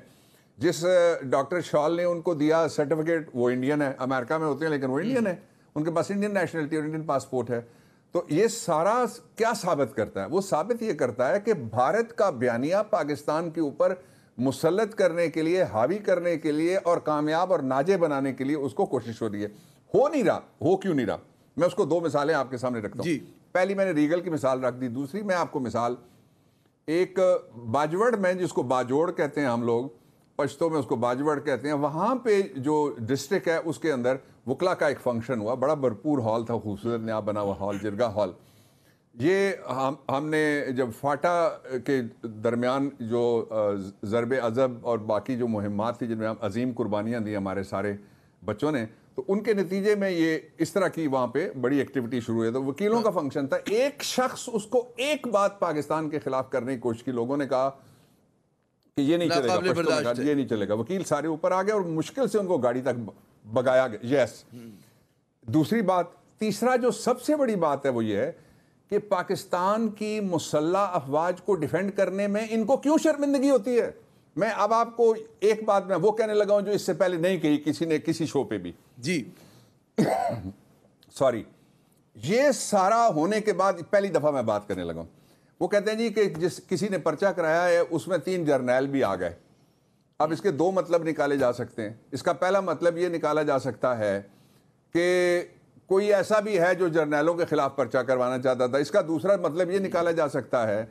جس ڈاکٹر شال نے ان کو دیا سرٹیفکیٹ وہ انڈین ہے, امریکہ میں ہوتے ہیں لیکن وہ انڈین ہے, ان کے پاس انڈین نیشنلٹی اور انڈین پاسپورٹ ہے. تو یہ سارا کیا ثابت کرتا ہے؟ وہ ثابت یہ کرتا ہے کہ بھارت کا بیانیہ پاکستان کے اوپر مسلط کرنے کے لیے, حاوی کرنے کے لیے اور کامیاب اور ناجے بنانے کے لیے اس کو کوشش ہو رہی ہے. ہو نہیں رہا, ہو کیوں نہیں رہا؟ میں اس کو 2 مثالیں آپ کے سامنے رکھتا ہوں. پہلی میں نے ریگل کی مثال رکھ دی, دوسری میں آپ کو مثال ایک باجوڑ میں, جس کو باجوڑ کہتے ہیں ہم لوگ, پشتو میں اس کو باجوڑ کہتے ہیں, وہاں پہ جو ڈسٹرکٹ ہے اس کے اندر وکلا کا ایک فنکشن ہوا, بڑا بھرپور ہال تھا, خوبصورت نیا بنا ہوا ہال, جرگا ہال. یہ ہم نے جب فاٹا کے درمیان جو ضرب عضب اور باقی جو مہمات تھی جن میں ہم عظیم قربانیاں دی ہمارے سارے بچوں نے, تو ان کے نتیجے میں یہ اس طرح کی وہاں پہ بڑی ایکٹیویٹی شروع ہوئی. تو وکیلوں کا فنکشن تھا, ایک شخص اس کو ایک بات پاکستان کے خلاف کرنے کی کوشش کی, لوگوں نے کہا کہ یہ نہیں چلے گا, یہ نہیں چلے گا. وکیل سارے اوپر آ گئے اور مشکل سے ان کو گاڑی تک بگایا گیا. یس. دوسری بات, تیسرا جو سب سے بڑی بات ہے وہ یہ ہے کہ پاکستان کی مسلح افواج کو ڈیفینڈ کرنے میں ان کو کیوں شرمندگی ہوتی ہے. میں اب آپ کو ایک بات میں وہ کہنے لگا ہوں جو اس سے پہلے نہیں کہی کسی نے کسی شو پہ بھی. جی سوری, یہ سارا ہونے کے بعد پہلی دفعہ میں بات کرنے لگا ہوں. وہ کہتے ہیں جی کہ کسی نے پرچہ کرایا ہے اس میں 3 جرنیل بھی آ گئے. اب اس کے 2 مطلب نکالے جا سکتے ہیں. اس کا پہلا مطلب یہ نکالا جا سکتا ہے کہ کوئی ایسا بھی ہے جو جرنیلوں کے خلاف پرچہ کروانا چاہتا تھا. اس کا دوسرا مطلب یہ نکالا جا سکتا ہے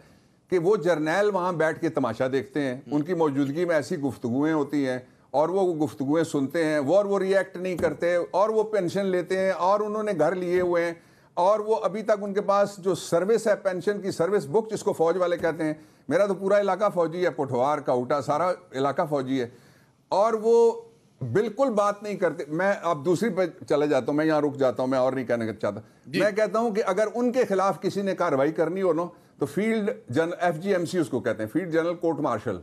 کہ وہ جرنیل وہاں بیٹھ کے تماشا دیکھتے ہیں, ان کی موجودگی میں ایسی گفتگویں ہوتی ہیں اور وہ گفتگویں سنتے ہیں وہ ریئیکٹ نہیں کرتے اور وہ پینشن لیتے ہیں اور انہوں نے گھر لیے ہوئے ہیں اور وہ ابھی تک ان کے پاس جو سروس ہے پینشن کی سروس بک جس کو فوج والے کہتے ہیں, میرا تو پورا علاقہ فوجی ہے, پٹھوار کاؤٹا سارا علاقہ فوجی ہے, اور وہ بالکل بات نہیں کرتے. میں اب دوسری پہ چلے جاتا ہوں, میں یہاں رک جاتا ہوں, میں اور نہیں کہنا چاہتا. میں کہتا ہوں کہ اگر ان کے خلاف کسی نے کارروائی کرنی ہو نا تو فیلڈ FGMC اس کو کہتے ہیں, فیلڈ جنرل کورٹ مارشل,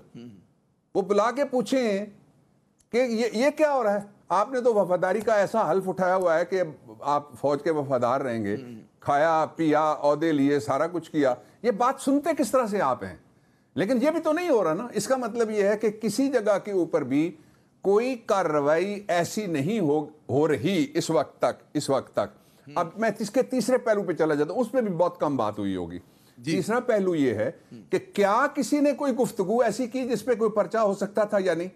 وہ بلا کے پوچھیں کہ یہ کیا ہو رہا ہے. آپ نے تو وفاداری کا ایسا حلف اٹھایا ہوا ہے کہ آپ فوج کے وفادار رہیں گے, کھایا پیا عہدے لیے سارا کچھ کیا, یہ بات سنتے کس طرح سے آپ ہیں. لیکن یہ بھی تو نہیں ہو رہا نا. اس کا مطلب یہ ہے کہ کسی جگہ کے اوپر بھی کوئی کارروائی ایسی نہیں ہو رہی اس وقت تک. اب میں اس کے تیسرے پہلو پہ چلا جاتا ہوں, اس پہ بھی بہت کم بات ہوئی ہوگی. تیسرا پہلو یہ ہے کہ کیا کسی نے کوئی گفتگو ایسی کی جس پہ کوئی پرچہ ہو سکتا تھا یا نہیں.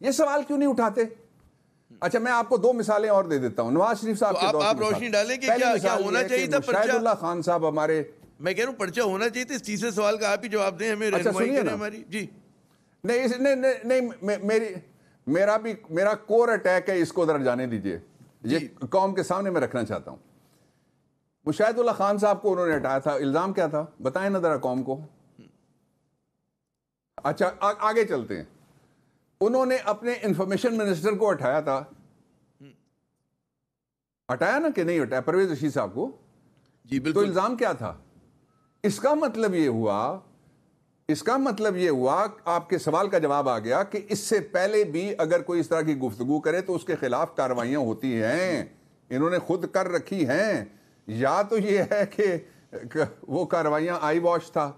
یہ سوال کیوں نہیں اٹھاتے. اچھا میں آپ کو 2 مثالیں اور دے دیتا ہوں. نواز شریف صاحب کے دور آپ روشنی ڈالیں کہ کیا ہونا چاہیے تھا پرچہ. مشاہد اللہ خان صاحب ہمارے, میں کہہ رہا ہوں پرچہ ہونا چاہیے تھا. اس تیسرے سوال کا آپ ہی جواب دیں, ہمیں رہنمائی کریں ہماری. جی نہیں, میرا کور اٹیک ہے, اس کو ذرا جانے دیجئے, یہ قوم کے سامنے میں رکھنا چاہتا ہوں. مشاہد اللہ خان صاحب کو انہوں نے ہٹایا تھا, الزام کیا تھا بتائیں نا ذرا قوم کو. اچھا آگے چلتے ہیں. انہوں نے اپنے انفارمیشن منسٹر کو ہٹایا تھا, ہٹایا نا کہ نہیں ہٹایا, پرویز رشید صاحب کو. جی بالکل. تو الزام کیا تھا. اس کا مطلب یہ ہوا آپ کے سوال کا جواب آ گیا کہ اس سے پہلے بھی اگر کوئی اس طرح کی گفتگو کرے تو اس کے خلاف کاروائیاں ہوتی ہیں, انہوں نے خود کر رکھی ہیں. یا تو یہ ہے کہ وہ کاروائیاں آئی واش تھا,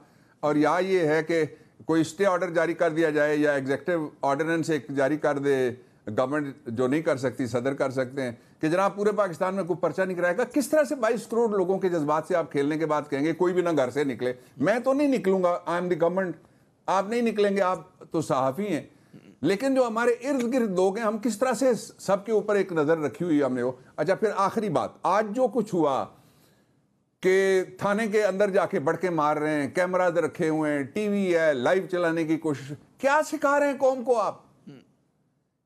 اور یا یہ ہے کہ کوئی اسٹے آرڈر جاری کر دیا جائے یا ایگزیکٹو آرڈیننس ایک جاری کر دے گورنمنٹ, جو نہیں کر سکتی صدر کر سکتے ہیں, کہ جناب پورے پاکستان میں کوئی پرچہ نہیں کرائے گا. کس طرح سے 22 کروڑ لوگوں کے جذبات سے آپ کھیلنے کے بعد کہیں گے کوئی بھی نہ گھر سے نکلے. میں تو نہیں نکلوں گا, آئی ایم دی گورنمنٹ, آپ نہیں نکلیں گے, آپ تو صحافی ہیں. لیکن جو ہمارے ارد گرد لوگ ہیں, ہم کس طرح سے سب کے اوپر ایک نظر رکھی ہوئی ہم نے وہ. اچھا پھر آخری بات, آج جو کچھ ہوا کہ تھانے کے اندر جا کے بڑھ کے مار رہے ہیں, کیمراز رکھے ہوئے ہیں, ٹی وی ہے, لائیو چلانے کی کوشش, کیا سکھا رہے ہیں قوم کو آپ.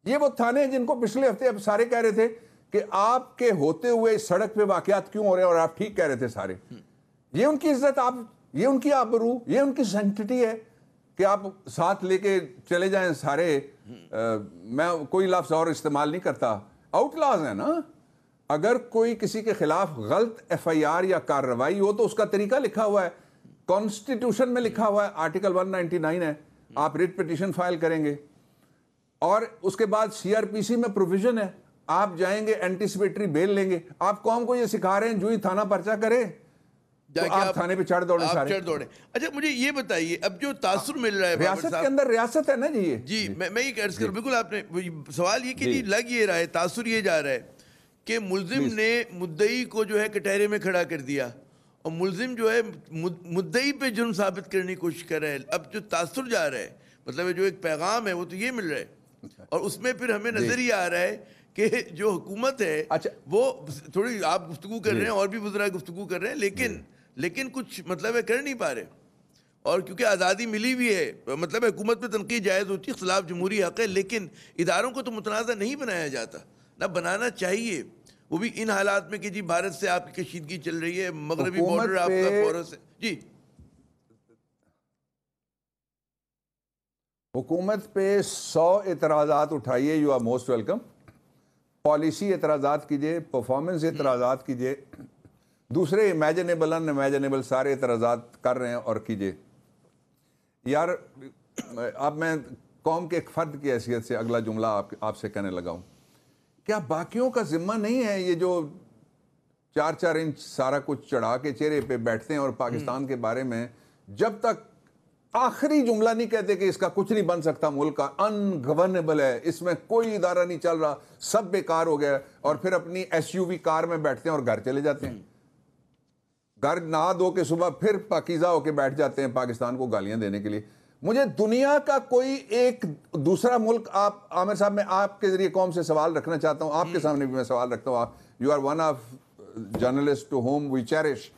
یہ وہ تھانے جن کو پچھلے ہفتے اب سارے کہہ رہے تھے کہ آپ کے ہوتے ہوئے سڑک پہ واقعات کیوں ہو رہے ہیں, اور آپ ٹھیک کہہ رہے تھے سارے. یہ ان کی عزت, آپ یہ ان کی آبرو, یہ ان کی سینکٹیٹی ہے کہ آپ ساتھ لے کے چلے جائیں سارے. میں کوئی لفظ اور استعمال نہیں کرتا, آؤٹ لاز ہیں نا. اگر کوئی کسی کے خلاف غلط FIR یا کارروائی ہو تو اس کا طریقہ لکھا ہوا ہے, کانسٹیٹیوشن میں لکھا ہوا ہے, آرٹیکل 199 ہے, آپ ریٹ پٹیشن فائل کریں گے, اور اس کے بعد CRPC میں پروویژن ہے, آپ جائیں گے اینٹیسپیٹری بیل لیں گے. آپ قوم کو یہ سکھا رہے ہیں جو ہی تھانہ پرچہ کرے تو آپ تھانے پہ چڑھ دوڑیں سارے. اچھا مجھے یہ بتائیے, اب جو تاثر مل رہا ہے ریاست کے اندر, ریاست ہے نا جی, میں یہ عرض کروں, بالکل آپ نے سوال یہ کہ جی لگ یہ رہا ہے, تاثر یہ جا رہا ہے کہ ملزم نے مدعی کو جو ہے کٹہرے میں کھڑا کر دیا, اور ملزم جو ہے مدعی پہ جرم ثابت کرنے کی کوشش کر رہا ہے. اب جو تاثر جا رہا ہے, مطلب جو ایک پیغام ہے وہ تو یہ مل رہا ہے, اور اس میں پھر ہمیں نظر یہ آ رہا ہے کہ جو حکومت ہے وہ تھوڑی, آپ گفتگو کر رہے ہیں اور بھی وزراء گفتگو کر رہے ہیں, لیکن کچھ مطلب ہے کر نہیں پا رہے. اور کیونکہ آزادی ملی ہوئی ہے, مطلب حکومت پہ تنقید جائز ہوتی ہے, خلاف جمہوری حق ہے, لیکن اداروں کو تو متنازع نہیں بنایا جاتا, نہ بنانا چاہیے, وہ بھی ان حالات میں کہ جی بھارت سے آپ کی کشیدگی چل رہی ہے, مغربی بارڈر آپ کا پورس ہے. جی حکومت پہ 100 اعتراضات اٹھائیے, you are most welcome. Policy اعتراضات کیجئے, پرفارمنس اعتراضات کیجئے, دوسرے امیجنیبل ان امیجنیبل سارے اعتراضات کر رہے ہیں اور کیجئے. یار اب میں قوم کے ایک فرد کی حیثیت سے اگلا جملہ آپ سے کہنے لگا ہوں, کیا باقیوں کا ذمہ نہیں ہے یہ جو 4-4 انچ سارا کچھ چڑھا کے چہرے پہ بیٹھتے ہیں اور پاکستان کے بارے میں جب تک آخری جملہ نہیں کہتے کہ اس کا کچھ نہیں بن سکتا، ملک کا ان گورنیبل ہے، اس میں کوئی ادارہ نہیں چل رہا، سب بیکار ہو گیا، اور پھر اپنی ایس یو وی کار میں بیٹھتے ہیں اور گھر چلے جاتے ہیں، گھر نہا دھو کے صبح پھر پاکیزہ ہو کے بیٹھ جاتے ہیں پاکستان کو گالیاں دینے کے لیے۔ مجھے دنیا کا کوئی ایک دوسرا ملک، آپ عامر صاحب، میں آپ کے ذریعے قوم سے سوال رکھنا چاہتا ہوں، آپ کے سامنے بھی میں سوال رکھتا ہوں، آپ you are one of journalist to whom we cherish,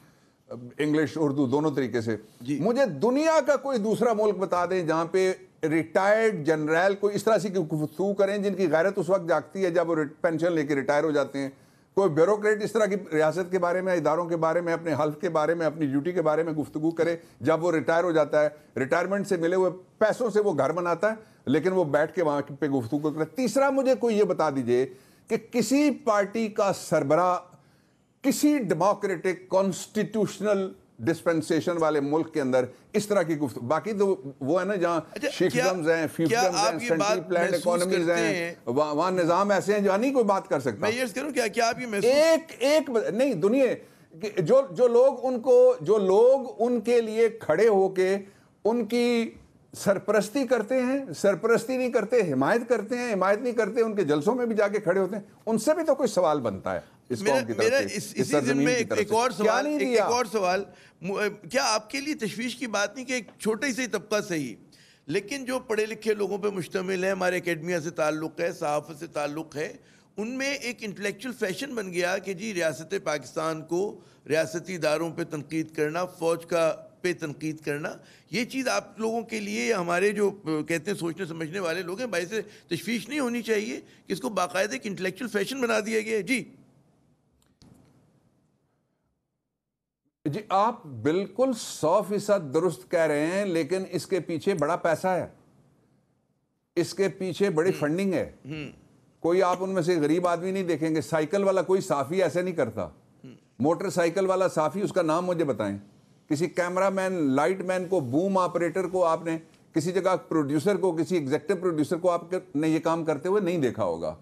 English Urdu دونوں طریقے سے، مجھے دنیا کا کوئی دوسرا ملک بتا دیں جہاں پہ ریٹائرڈ جنرل کوئی اس طرح سے گفتگو کریں جن کی غیرت اس وقت جاگتی ہے جب وہ پینشن لے کے ریٹائر ہو جاتے ہیں، کوئی بیوروکریٹ اس طرح کی ریاست کے بارے میں، اداروں کے بارے میں، اپنے حلف کے بارے میں، اپنی ڈیوٹی کے بارے میں گفتگو کرے جب وہ ریٹائر ہو جاتا ہے، ریٹائرمنٹ سے ملے ہوئے پیسوں سے وہ گھر بناتا ہے لیکن وہ بیٹھ کے وہاں پہ گفتگو کرتا ہے۔ تیسرا مجھے کوئی یہ بتا دیجئے کہ کسی پارٹی کا سربراہ کسی ڈیموکریٹک کانسٹیٹیوشنل ڈسپنسیشن والے ملک کے اندر اس طرح کی گفتگو، باقی تو وہ ہے نا جہاں شیخڈمز ہیں، فیفڈمز ہیں، سینٹرل پلانڈ اکانومیز ہیں، وہاں نظام ایسے ہیں جہاں نہیں کوئی بات کر سکتا۔ میں یہ کروں کیا آپ یہ محسوس ایک نہیں، دنیا جو لوگ ان کے لیے کھڑے ہو کے ان کی سرپرستی کرتے ہیں، سرپرستی نہیں کرتے، حمایت کرتے ہیں، حمایت نہیں کرتے، ان کے جلسوں میں بھی جا کے کھڑے ہوتے ہیں، ان سے بھی تو کوئی سوال بنتا ہے اس قوم کی طرف سے، اس سرزمین کی طرف سے۔ ایک اور سوال، کیا آپ کے لیے تشویش کی بات نہیں کہ ایک چھوٹے سے طبقہ صحیح لیکن جو پڑھے لکھے لوگوں پہ مشتمل ہے، ہمارے اکیڈمیا سے تعلق ہے، صحافت سے تعلق ہے، ان میں ایک انٹلیکچول فیشن بن گیا کہ جی ریاست پاکستان کو ریاستی اداروں پہ تنقید کرنا، فوج کا پہ تنقید کرنا، یہ چیز آپ لوگوں کے لیے، ہمارے جو کہتے ہیں سوچنے سمجھنے والے لوگ ہیں، باعث تشویش نہیں ہونی چاہیے کہ اس کو باقاعدہ ایک انٹلیکچول فیشن بنا دیا گیا ہے؟ جی آپ بالکل 100% درست کہہ رہے ہیں، لیکن اس کے پیچھے بڑا پیسہ ہے، اس کے پیچھے بڑی فنڈنگ ہے۔ کوئی آپ ان میں سے غریب آدمی نہیں دیکھیں گے، سائیکل والا کوئی صحافی ایسے نہیں کرتا، موٹر سائیکل والا صحافی، اس کا نام مجھے بتائیں، کسی کیمرہ مین، لائٹ مین کو، بوم آپریٹر کو آپ نے کسی جگہ، پروڈیوسر کو، کسی ایگزیکٹو پروڈیوسر کو آپ نے یہ کام کرتے ہوئے نہیں دیکھا ہوگا۔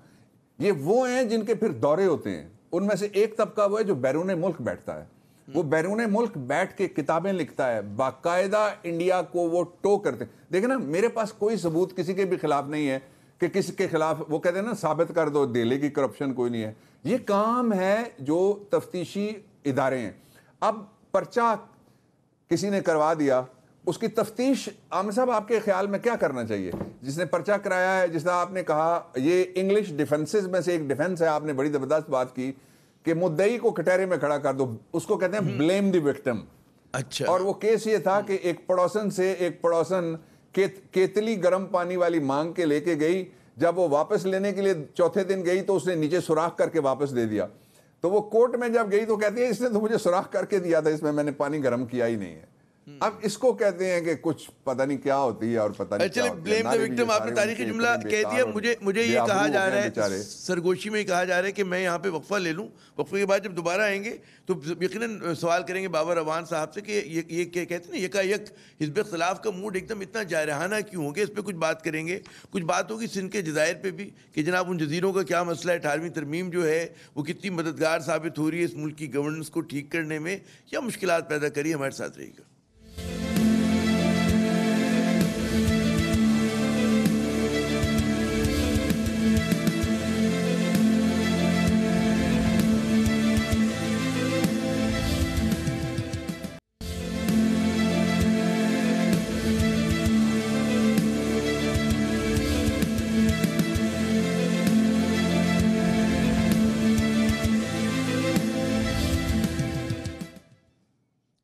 یہ وہ ہیں جن کے پھر دورے ہوتے ہیں، ان میں سے ایک طبقہ وہ ہے جو بیرون ملک بیٹھتا ہے، وہ بیرون ملک بیٹھ کے کتابیں لکھتا ہے، باقاعدہ انڈیا کو وہ ٹو کرتے ہیں۔ دیکھیں نا، میرے پاس کوئی ثبوت کسی کے بھی خلاف نہیں ہے کہ کسی کے خلاف وہ کہتے ہیں نا ثابت کر دو، دہلی کی کرپشن کوئی نہیں ہے، یہ کام ہے جو تفتیشی ادارے ہیں۔ اب پرچہ کسی نے کروا دیا، اس کی تفتیش عامر صاحب آپ کے خیال میں کیا کرنا چاہیے؟ جس نے پرچہ کرایا ہے، جس طرح آپ نے کہا، یہ انگلش ڈیفنسز میں سے ایک ڈیفنس ہے، آپ نے بڑی زبردست بات کی کہ مدعی کو کٹہرے میں کھڑا کر دو، اس کو کہتے ہیں بلیم دی وکٹم۔ اچھا، اور وہ کیس یہ تھا کہ ایک پڑوسن کیتلی گرم پانی والی مانگ کے لے کے گئی، جب وہ واپس لینے کے لیے چوتھے دن گئی تو اس نے نیچے سوراخ کر کے واپس دے دیا، تو وہ کورٹ میں جب گئی تو کہتی ہے اس نے تو مجھے سوراخ کر کے دیا تھا، اس میں نے پانی گرم کیا ہی نہیں ہے۔ اب اس کو کہتے ہیں کہ کچھ پتہ نہیں کیا ہوتی ہے اور پتہ نہیں کیا ہوتی ہے۔ بلیم دی وکٹم آپ نے تاریخی جملہ کہہ دیا۔ مجھے یہ کہا جا رہا ہے، سرگوشی میں یہ کہا جا رہا ہے کہ میں یہاں پہ وقفہ لے لوں، وقفے کے بعد جب دوبارہ آئیں گے تو یقیناً سوال کریں گے بابر روان صاحب سے کہ یہ کہتے ہیں نا یکایک حزب اختلاف کا موڈ ایک دم اتنا جارحانہ کیوں ہو گیا، اس پہ کچھ بات کریں گے۔ کچھ بات ہوگی سندھ کے جزائر پہ بھی کہ جناب ان جزیروں کا کیا مسئلہ ہے، 18ویں ترمیم جو ہے وہ کتنی مددگار ثابت ہو رہی ہے اس ملک کی گورننس کو ٹھیک کرنے میں، یا مشکلات پیدا کری۔ ہمارے ساتھ رہے گا۔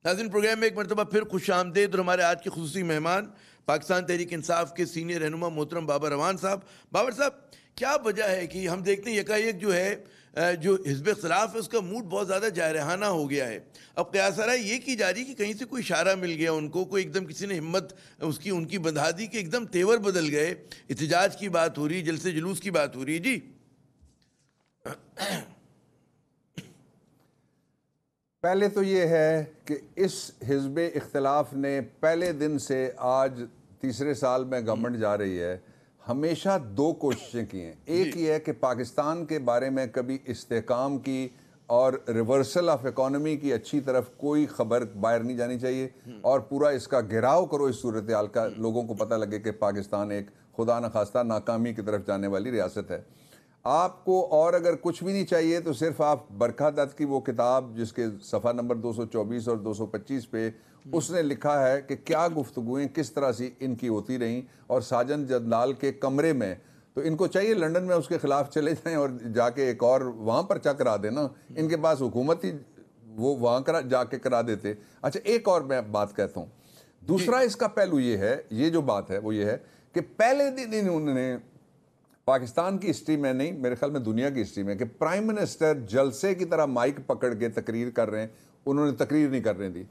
ناظرین، پروگرام میں ایک مرتبہ پھر خوش آمدید، اور ہمارے آج کے خصوصی مہمان پاکستان تحریک انصاف کے سینئر رہنما محترم بابر روان صاحب۔ بابر صاحب، کیا وجہ ہے کہ ہم دیکھتے ہیں یکایک جو ہے جو حزب اختلاف ہے اس کا موڈ بہت زیادہ جارحانہ ہو گیا ہے؟ اب قیاس آرائی یہ کی جا رہی کہ کہیں سے کوئی اشارہ مل گیا ان کو، کوئی ایک دم کسی نے ہمت ان کی بندھا دی کہ ایک دم تیور بدل گئے، احتجاج کی بات ہو رہی، جلسے جلوس کی بات ہو رہی ہے۔ جی پہلے تو یہ ہے کہ اس حزب اختلاف نے پہلے دن سے آج تیسرے سال میں گورنمنٹ جا رہی ہے، ہمیشہ دو کوششیں کی ہیں۔ ایک یہ ہے کہ پاکستان کے بارے میں کبھی استحکام کی، اور ریورسل آف اکانومی کی اچھی طرف کوئی خبر باہر نہیں جانی چاہیے, اور پورا اس کا گھیراؤ کرو اس صورتحال کا, لوگوں کو پتہ لگے کہ پاکستان ایک خدا نخواستہ ناکامی کی طرف جانے والی ریاست ہے. آپ کو اور اگر کچھ بھی نہیں چاہیے تو صرف آپ برکھا دت کی وہ کتاب جس کے صفحہ نمبر 224 اور 225 پہ اس نے لکھا ہے کہ کیا گفتگویں کس طرح سے ان کی ہوتی رہیں, اور ساجن جندال کے کمرے میں, تو ان کو چاہیے لنڈن میں اس کے خلاف چلے جائیں اور جا کے ایک اور وہاں پر کرا دیں نا, ان کے پاس حکومت ہی وہ وہاں جا کے کرا دیتے. اچھا ایک اور میں بات کہتا ہوں, دوسرا اس کا پہلو یہ ہے, یہ جو بات ہے وہ یہ ہے کہ پہلے دن انہوں نے پاکستان کی ہسٹری میں نہیں, میرے خیال میں دنیا کی ہسٹری میں, کہ پرائم منسٹر جلسے کی طرح مائک پکڑ کے تقریر کر رہے ہیں, انہوں نے تقریر نہیں کرنے دی.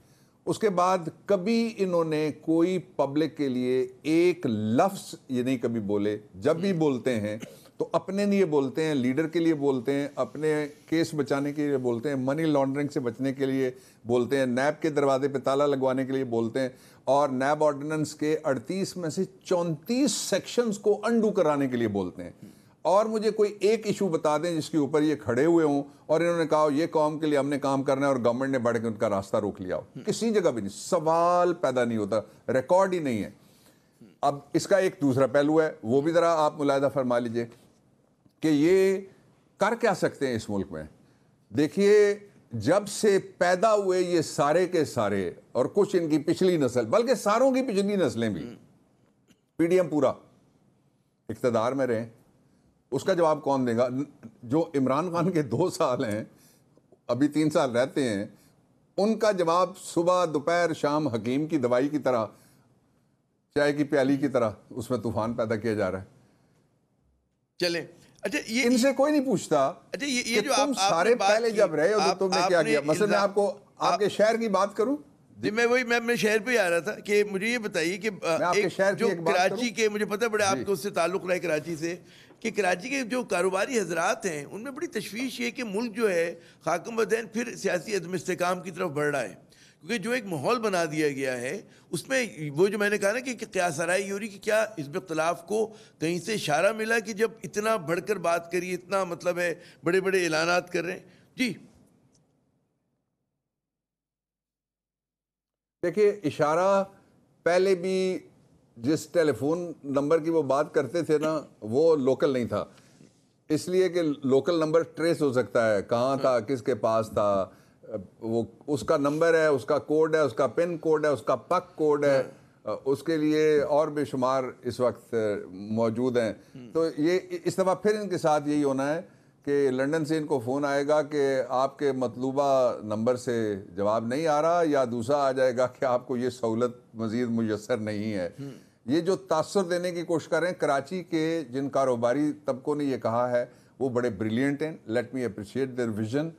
اس کے بعد کبھی انہوں نے کوئی پبلک کے لیے ایک لفظ یہ نہیں کبھی بولے. جب بھی بولتے ہیں تو اپنے لیے بولتے ہیں, لیڈر کے لیے بولتے ہیں, اپنے کیس بچانے کے لیے بولتے ہیں, منی لانڈرنگ سے بچنے کے لیے بولتے ہیں, نیب کے دروازے پہ تالا لگوانے کے لیے بولتے ہیں, اور نیب آرڈیننس کے 38 میں سے 34 سیکشنز کو انڈو کرانے کے لیے بولتے ہیں. اور مجھے کوئی ایک ایشو بتا دیں جس کے اوپر یہ کھڑے ہوئے ہوں اور انہوں نے کہا یہ قوم کے لیے ہم نے کام کرنا ہے اور گورنمنٹ نے بڑھ کے ان کا راستہ روک لیا ہو. کسی جگہ بھی نہیں, سوال پیدا نہیں ہوتا, ریکارڈ ہی نہیں ہے. اب اس کا ایک دوسرا پہلو ہے, وہ بھی ذرا آپ ملاحظہ فرما لیجئے کہ یہ کر کیا سکتے ہیں اس ملک میں. دیکھیے جب سے پیدا ہوئے یہ سارے کے سارے, اور کچھ ان کی پچھلی نسل, بلکہ ساروں کی پچھلی نسلیں بھی, پی ڈی ایم پورا اقتدار میں رہے, اس کا جواب کون دے گا؟ جو عمران خان کے 2 سال ہیں, ابھی 3 سال رہتے ہیں, ان کا جواب صبح دوپہر شام حکیم کی دوائی کی طرح, چائے کی پیالی کی طرح اس میں طوفان پیدا کیا جا رہا ہے. چلیں اچھا یہ ان سے کوئی نہیں پوچھتا اچھا یہ کہ جو تم سارے پہلے جب رہے ہو تو تم نے کیا کیا. مثلا میں آپ کو آپ کے شہر کی بات کروں, جی میں وہی میں اپنے شہر پہ آ رہا تھا کہ مجھے یہ بتائیے کہ جو کراچی کے, مجھے پتہ بڑے آپ کو اس سے تعلق رہا ہے کراچی سے, کہ کراچی کے جو کاروباری حضرات ہیں ان میں بڑی تشویش یہ کہ ملک جو ہے خاکم بدین پھر سیاسی عدم استحکام کی طرف بڑھ رہا ہے, کیونکہ جو ایک ماحول بنا دیا گیا ہے اس میں وہ جو میں نے کہا نا کہ قیاس آرائی ہو رہی کہ کیا حزب اختلاف کو کہیں سے اشارہ ملا کہ جب اتنا بڑھ کر بات کری, اتنا مطلب ہے بڑے بڑے اعلانات کر رہے ہیں. جی دیکھیے اشارہ پہلے بھی جس ٹیلی فون نمبر کی وہ بات کرتے تھے نا وہ لوکل نہیں تھا, اس لیے کہ لوکل نمبر ٹریس ہو سکتا ہے کہاں تھا, کس کے پاس تھا, وہ اس کا نمبر ہے, اس کا کوڈ ہے, اس کا پن کوڈ ہے, اس کا پک کوڈ ہے, اس کے لیے اور بے شمار اس وقت موجود ہیں. تو یہ اس دفعہ پھر ان کے ساتھ یہی ہونا ہے کہ لنڈن سے ان کو فون آئے گا کہ آپ کے مطلوبہ نمبر سے جواب نہیں آ رہا, یا دوسرا آ جائے گا کہ آپ کو یہ سہولت مزید میسر نہیں ہے. یہ جو تاثر دینے کی کوشش کر رہے ہیں, کراچی کے جن کاروباری طبقوں نے یہ کہا ہے وہ بڑے بریلینٹ ہیں, let me appreciate their vision.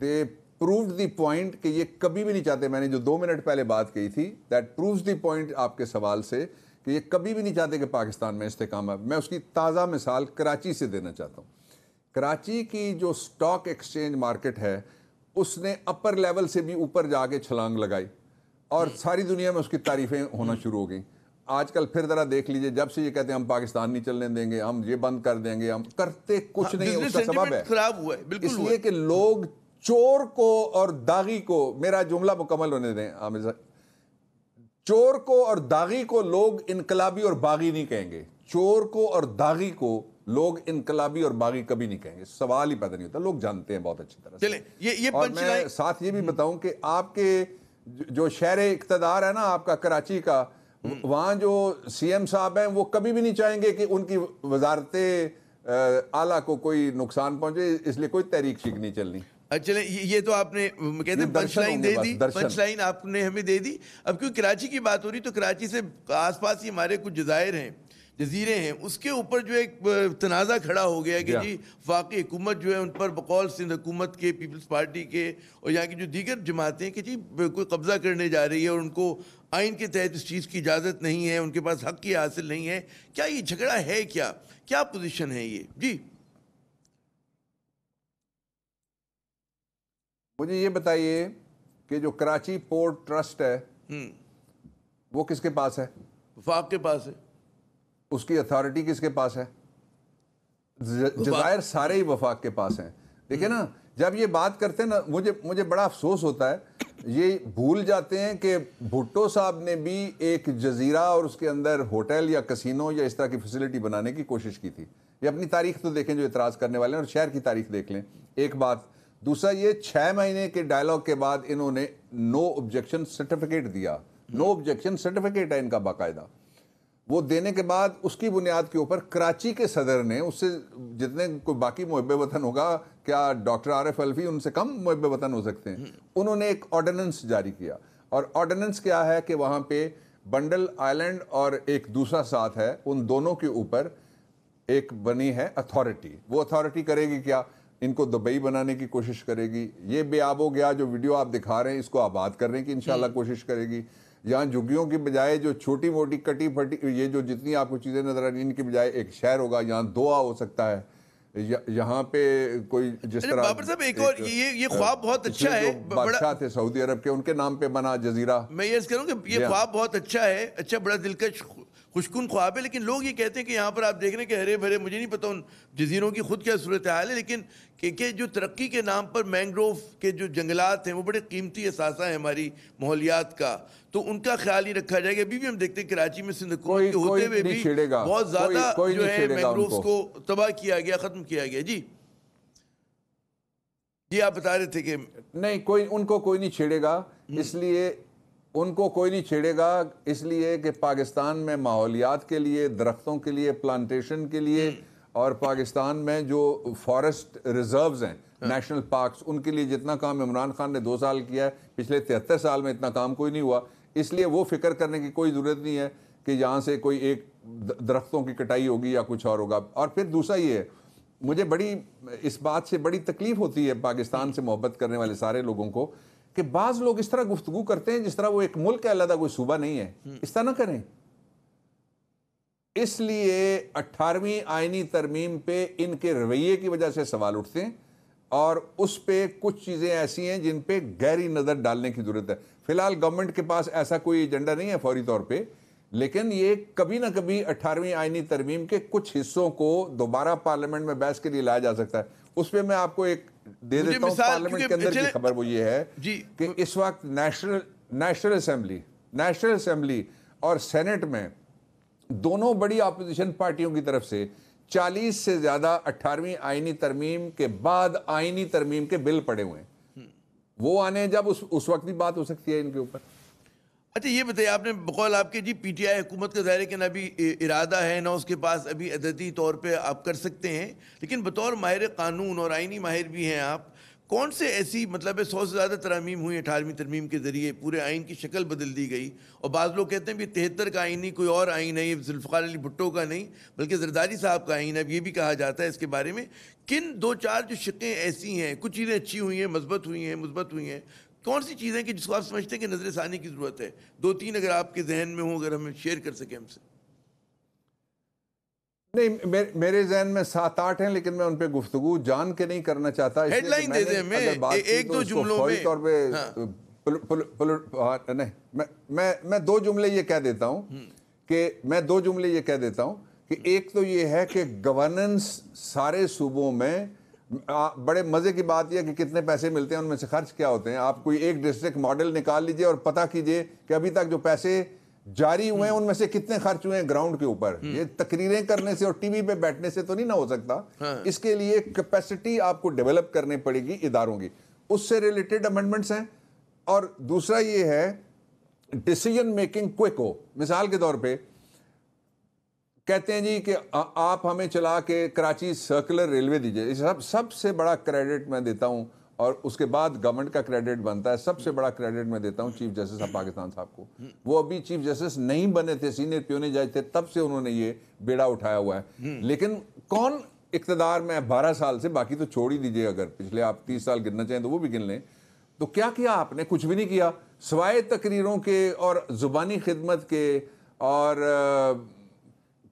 They proved the point کہ یہ کبھی بھی نہیں چاہتے, میں نے جو 2 منٹ پہلے بات کہی تھی, دیٹ پرووز دی پوائنٹ آپ کے سوال سے, کہ یہ کبھی بھی نہیں چاہتے کہ پاکستان میں استحکام ہے. میں اس کی تازہ مثال کراچی سے دینا چاہتا ہوں. کراچی کی جو سٹاک ایکسچینج مارکیٹ ہے اس نے اپر لیول سے بھی اوپر جا کے چھلانگ لگائی, اور ساری دنیا میں اس کی تعریفیں ہونا شروع ہو گئیں. آج کل پھر ذرا دیکھ لیجئے, جب سے یہ کہتے ہیں ہم پاکستان نہیں چلنے دیں گے, ہم یہ بند کر دیں گے, ہم کرتے کچھ نہیں. اس کا سبب ہے خراب ہوا ہے اس لیے کہ لوگ چور کو اور داغی کو, میرا جملہ مکمل ہونے دیں عامر صاحب, چور کو اور داغی کو لوگ انقلابی اور باغی نہیں کہیں گے. چور کو اور داغی کو لوگ انقلابی اور باغی کبھی نہیں کہیں گے, سوال ہی پیدا نہیں ہوتا, لوگ جانتے ہیں بہت اچھی طرح سے. اور میں ساتھ یہ بھی بتاؤں کہ آپ کے جو شہر اقتدار ہے نا آپ کا کراچی کا, وہاں جو سی ایم صاحب ہیں وہ کبھی بھی نہیں چاہیں گے کہ ان کی وزارت اعلیٰ کو کوئی نقصان پہنچے, اس لیے کوئی تحریک شیک نہیں چلنی. چلیں یہ تو آپ نے کہتے ہیں پنچ لائن دے دی, پنچ لائن آپ نے ہمیں دے دی. اب کیوں کراچی کی بات ہو رہی تو کراچی سے آس پاس ہی ہمارے کچھ جزائر ہیں, جزیرے ہیں, اس کے اوپر جو ایک تنازع کھڑا ہو گیا کہ جی واقعی حکومت جو ہے ان پر بقول سندھ حکومت کے, پیپلز پارٹی کے اور یہاں کی جو دیگر جماعتیں کہ جی کوئی قبضہ کرنے جا رہی ہے اور ان کو آئین کے تحت اس چیز کی اجازت نہیں ہے, ان کے پاس حق کی حاصل نہیں ہے. کیا یہ جھگڑا ہے, کیا پوزیشن ہے یہ؟ جی مجھے یہ بتائیے کہ جو کراچی پورٹ ٹرسٹ ہے وہ کس کے پاس ہے؟ وفاق کے پاس ہے. اس کی اتھارٹی کس کے پاس ہے؟ جزائر سارے ہی وفاق کے پاس ہیں. دیکھیں نا جب یہ بات کرتے ہیں نا مجھے بڑا افسوس ہوتا ہے, یہ بھول جاتے ہیں کہ بھٹو صاحب نے بھی ایک جزیرہ اور اس کے اندر ہوٹل یا کسینو یا اس طرح کی فیسلٹی بنانے کی کوشش کی تھی. یہ اپنی تاریخ تو دیکھیں جو اعتراض کرنے والے ہیں, اور شہر کی تاریخ دیکھ لیں. ایک بات. دوسرا یہ 6 مہینے کے ڈائلاگ کے بعد انہوں نے نو آبجیکشن سرٹیفکیٹ دیا. نو آبجیکشن سرٹیفکیٹ ہے ان کا باقاعدہ. وہ دینے کے بعد اس کی بنیاد کے اوپر کراچی کے صدر نے, اس سے جتنے کوئی باقی محب وطن ہوگا, کیا ڈاکٹر عارف الفی ان سے کم محب وطن ہو سکتے ہیں, انہوں نے ایک آرڈیننس جاری کیا. اور آرڈیننس کیا ہے کہ وہاں پہ بنڈل آئلینڈ اور ایک دوسرا ساتھ ہے, ان دونوں کے اوپر ایک بنی ہے اتھارٹی. وہ اتھارٹی کرے گی کیا؟ ان کو دبئی بنانے کی کوشش کرے گی. یہ بے آب ہو گیا جو ویڈیو آپ دکھا رہے ہیں, اس کو آباد کرنے کی انشاءاللہ کوشش کرے گی. یہاں جھگیوں کی بجائے جو چھوٹی موٹی کٹی پھٹی یہ جو جتنی آپ کو چیزیں نظر آ رہی ہیں, ان کی بجائے ایک شہر ہوگا. یہاں دعا ہو سکتا ہے. یہاں پہ کوئی جس طرح بابر صاحب ایک اور یہ خواب بہت اچھا ہے. بادشاہ تھے سعودی عرب کے, ان کے نام پہ بنا جزیرہ. میں یہ کروں کہ یہ خواب بہت اچھا ہے, اچھا بڑا دلکش خوشکن خواب ہے. لیکن لوگ یہ کہتے ہیں کہ یہاں پر آپ دیکھ رہے ہیں کہ ہرے بھرے, مجھے نہیں پتا ان جزیروں کی خود کیا صورتحال ہے, لیکن کہ جو ترقی کے نام پر مینگروو کے جو جنگلات ہیں وہ بڑے قیمتی اثاثہ ہیں ہماری ماحولیات کا, تو ان کا خیال نہیں رکھا جائے گا. ابھی بھی ہم دیکھتے ہیں کراچی میں سندھکوٹ کے ہوتے ہوئے بھی بہت زیادہ جو ہے مینگرووز کو تباہ کیا گیا, ختم کیا گیا. جی جی آپ بتا رہے تھے کہ نہیں, ان کو کوئی نہیں چھیڑے گا. اس لیے ان کو کوئی نہیں چھیڑے گا اس لیے کہ پاکستان میں ماحولیات کے لیے, درختوں کے لیے, پلانٹیشن کے لیے, اور پاکستان میں جو فارسٹ ریزروز ہیں, نیشنل پارکس, ان کے لیے جتنا کام عمران خان نے 2 سال کیا ہے, پچھلے 73 سال میں اتنا کام کوئی نہیں ہوا. اس لیے وہ فکر کرنے کی کوئی ضرورت نہیں ہے کہ یہاں سے کوئی ایک درختوں کی کٹائی ہوگی یا کچھ اور ہوگا. اور پھر دوسرا یہ ہے, مجھے بڑی اس بات سے بڑی تکلیف ہوتی ہے پاکستان سے محبت کرنے والے سارے لوگوں کو, کہ بعض لوگ اس طرح گفتگو کرتے ہیں جس طرح وہ ایک ملک ہے, علیحدہ کوئی صوبہ نہیں ہے. اس طرح نہ کریں. اس لیے 18ویں آئینی ترمیم پہ ان کے رویے کی وجہ سے سوال اٹھتے ہیں, اور اس پہ کچھ چیزیں ایسی ہیں جن پہ گہری نظر ڈالنے کی ضرورت ہے. فی الحال گورنمنٹ کے پاس ایسا کوئی ایجنڈا نہیں ہے فوری طور پہ, لیکن یہ کبھی نہ کبھی 18ویں آئینی ترمیم کے کچھ حصوں کو دوبارہ پارلیمنٹ میں بحث کے لیے لایا جا سکتا ہے. اس پہ میں آپ کو ایک دے دیتا ہوں پارلیمنٹ کے اندر کی خبر. وہ یہ ہے کہ اس وقت نیشنل اسمبلی اور سینٹ میں دونوں بڑی اپوزیشن پارٹیوں کی طرف سے 40 سے زیادہ 18ویں آئینی ترمیم کے بعد آئینی ترمیم کے بل پڑے ہوئے ہیں. وہ آنے جب اس وقت بھی بات ہو سکتی ہے ان کے اوپر. اچھا یہ بتائیے, آپ نے بقول آپ کے جی پی ٹی آئی حکومت کا ظاہر ہے کہ نہ ابھی ارادہ ہے نہ اس کے پاس ابھی عددی طور پہ آپ کر سکتے ہیں, لیکن بطور ماہر قانون اور آئینی ماہر بھی ہیں آپ, کون سے ایسی مطلب 100 سے زیادہ ترامیم ہوئی 18ویں ترمیم کے ذریعے, پورے آئین کی شکل بدل دی گئی, اور بعض لوگ کہتے ہیں بھی 73 کا آئین نہیں, کوئی اور آئین ہے, یہ ذوالفقار علی بھٹو کا نہیں بلکہ زرداری صاحب کا آئین ہے, اب یہ بھی کہا جاتا ہے اس کے بارے میں. کن 2-4 جو شقیں ایسی ہیں, کچھ چیزیں اچھی ہوئی ہیں, مثبت ہوئی ہیں, کون سی چیزیں کہ جس کو آپ سمجھتے ہیں کہ نظر ثانی کی ضرورت ہے؟ 2-3 اگر آپ کے ذہن میں ہوں, اگر ہمیں شیئر کر سکیں ہم سے. نہیں, میرے ذہن میں 7-8 ہیں, لیکن میں ان پہ گفتگو جان کے نہیں کرنا چاہتا. ہیڈ لائن دے دیں ہمیں 1-2 جملوں میں. طور پہ میں 2 جملے یہ کہہ دیتا ہوں کہ ایک تو یہ ہے کہ گورننس سارے صوبوں میں, بڑے مزے کی بات یہ ہے کہ کتنے پیسے ملتے ہیں, ان میں سے خرچ کیا ہوتے ہیں. آپ کوئی ایک ڈسٹرکٹ ماڈل نکال لیجئے اور پتہ کیجئے کہ ابھی تک جو پیسے جاری ہوئے ہیں ان میں سے کتنے خرچ ہوئے ہیں گراؤنڈ کے اوپر. یہ تقریریں کرنے سے اور ٹی وی پہ بیٹھنے سے تو نہیں نہ ہو سکتا. اس کے لیے کیپیسٹی آپ کو ڈیولپ کرنی پڑے گی اداروں کی. اس سے ریلیٹڈ امینڈمنٹس ہیں. اور دوسرا یہ ہے ڈیسیجن میکنگ کوئک ہو. مثال کے طور پہ کہتے ہیں جی کہ آپ ہمیں چلا کے کراچی سرکولر ریلوے دیجئے. سب سے بڑا کریڈٹ میں دیتا ہوں, اور اس کے بعد گورنمنٹ کا کریڈٹ بنتا ہے. سب سے بڑا کریڈٹ میں دیتا ہوں چیف جسٹس آف پاکستان صاحب کو. وہ ابھی چیف جسٹس نہیں بنے تھے, سینئر پیونی جج تھے, تب سے انہوں نے یہ بیڑا اٹھایا ہوا ہے. لیکن کون اقتدار میں 12 سال سے, باقی تو چھوڑ ہی دیجئے, اگر پچھلے آپ 30 سال گننا چاہیں تو وہ بھی گن لیں, تو کیا کیا آپ نے؟ کچھ بھی نہیں کیا سوائے تقریروں کے اور زبانی خدمت کے. اور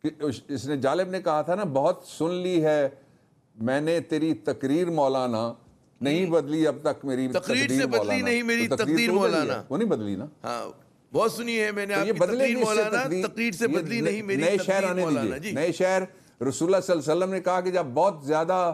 اس نے جالب نے کہا تھا نا, بہت سن لی ہے میں نے تیری تقریر مولانا, نہیں بدلی اب تک میری تقریر سے بدلی نہیں میری تقدیر مولانا. وہ نہیں بدلی نا. ہاں بہت سنی ہے میں نے آپ کی تقریر مولانا, تقریر سے بدلی نہیں میری نئے شہر تقدیر آنے مولانا. دیجئے. نئے شہر رسول اللہ صلی اللہ علیہ وسلم نے کہا کہ جب بہت زیادہ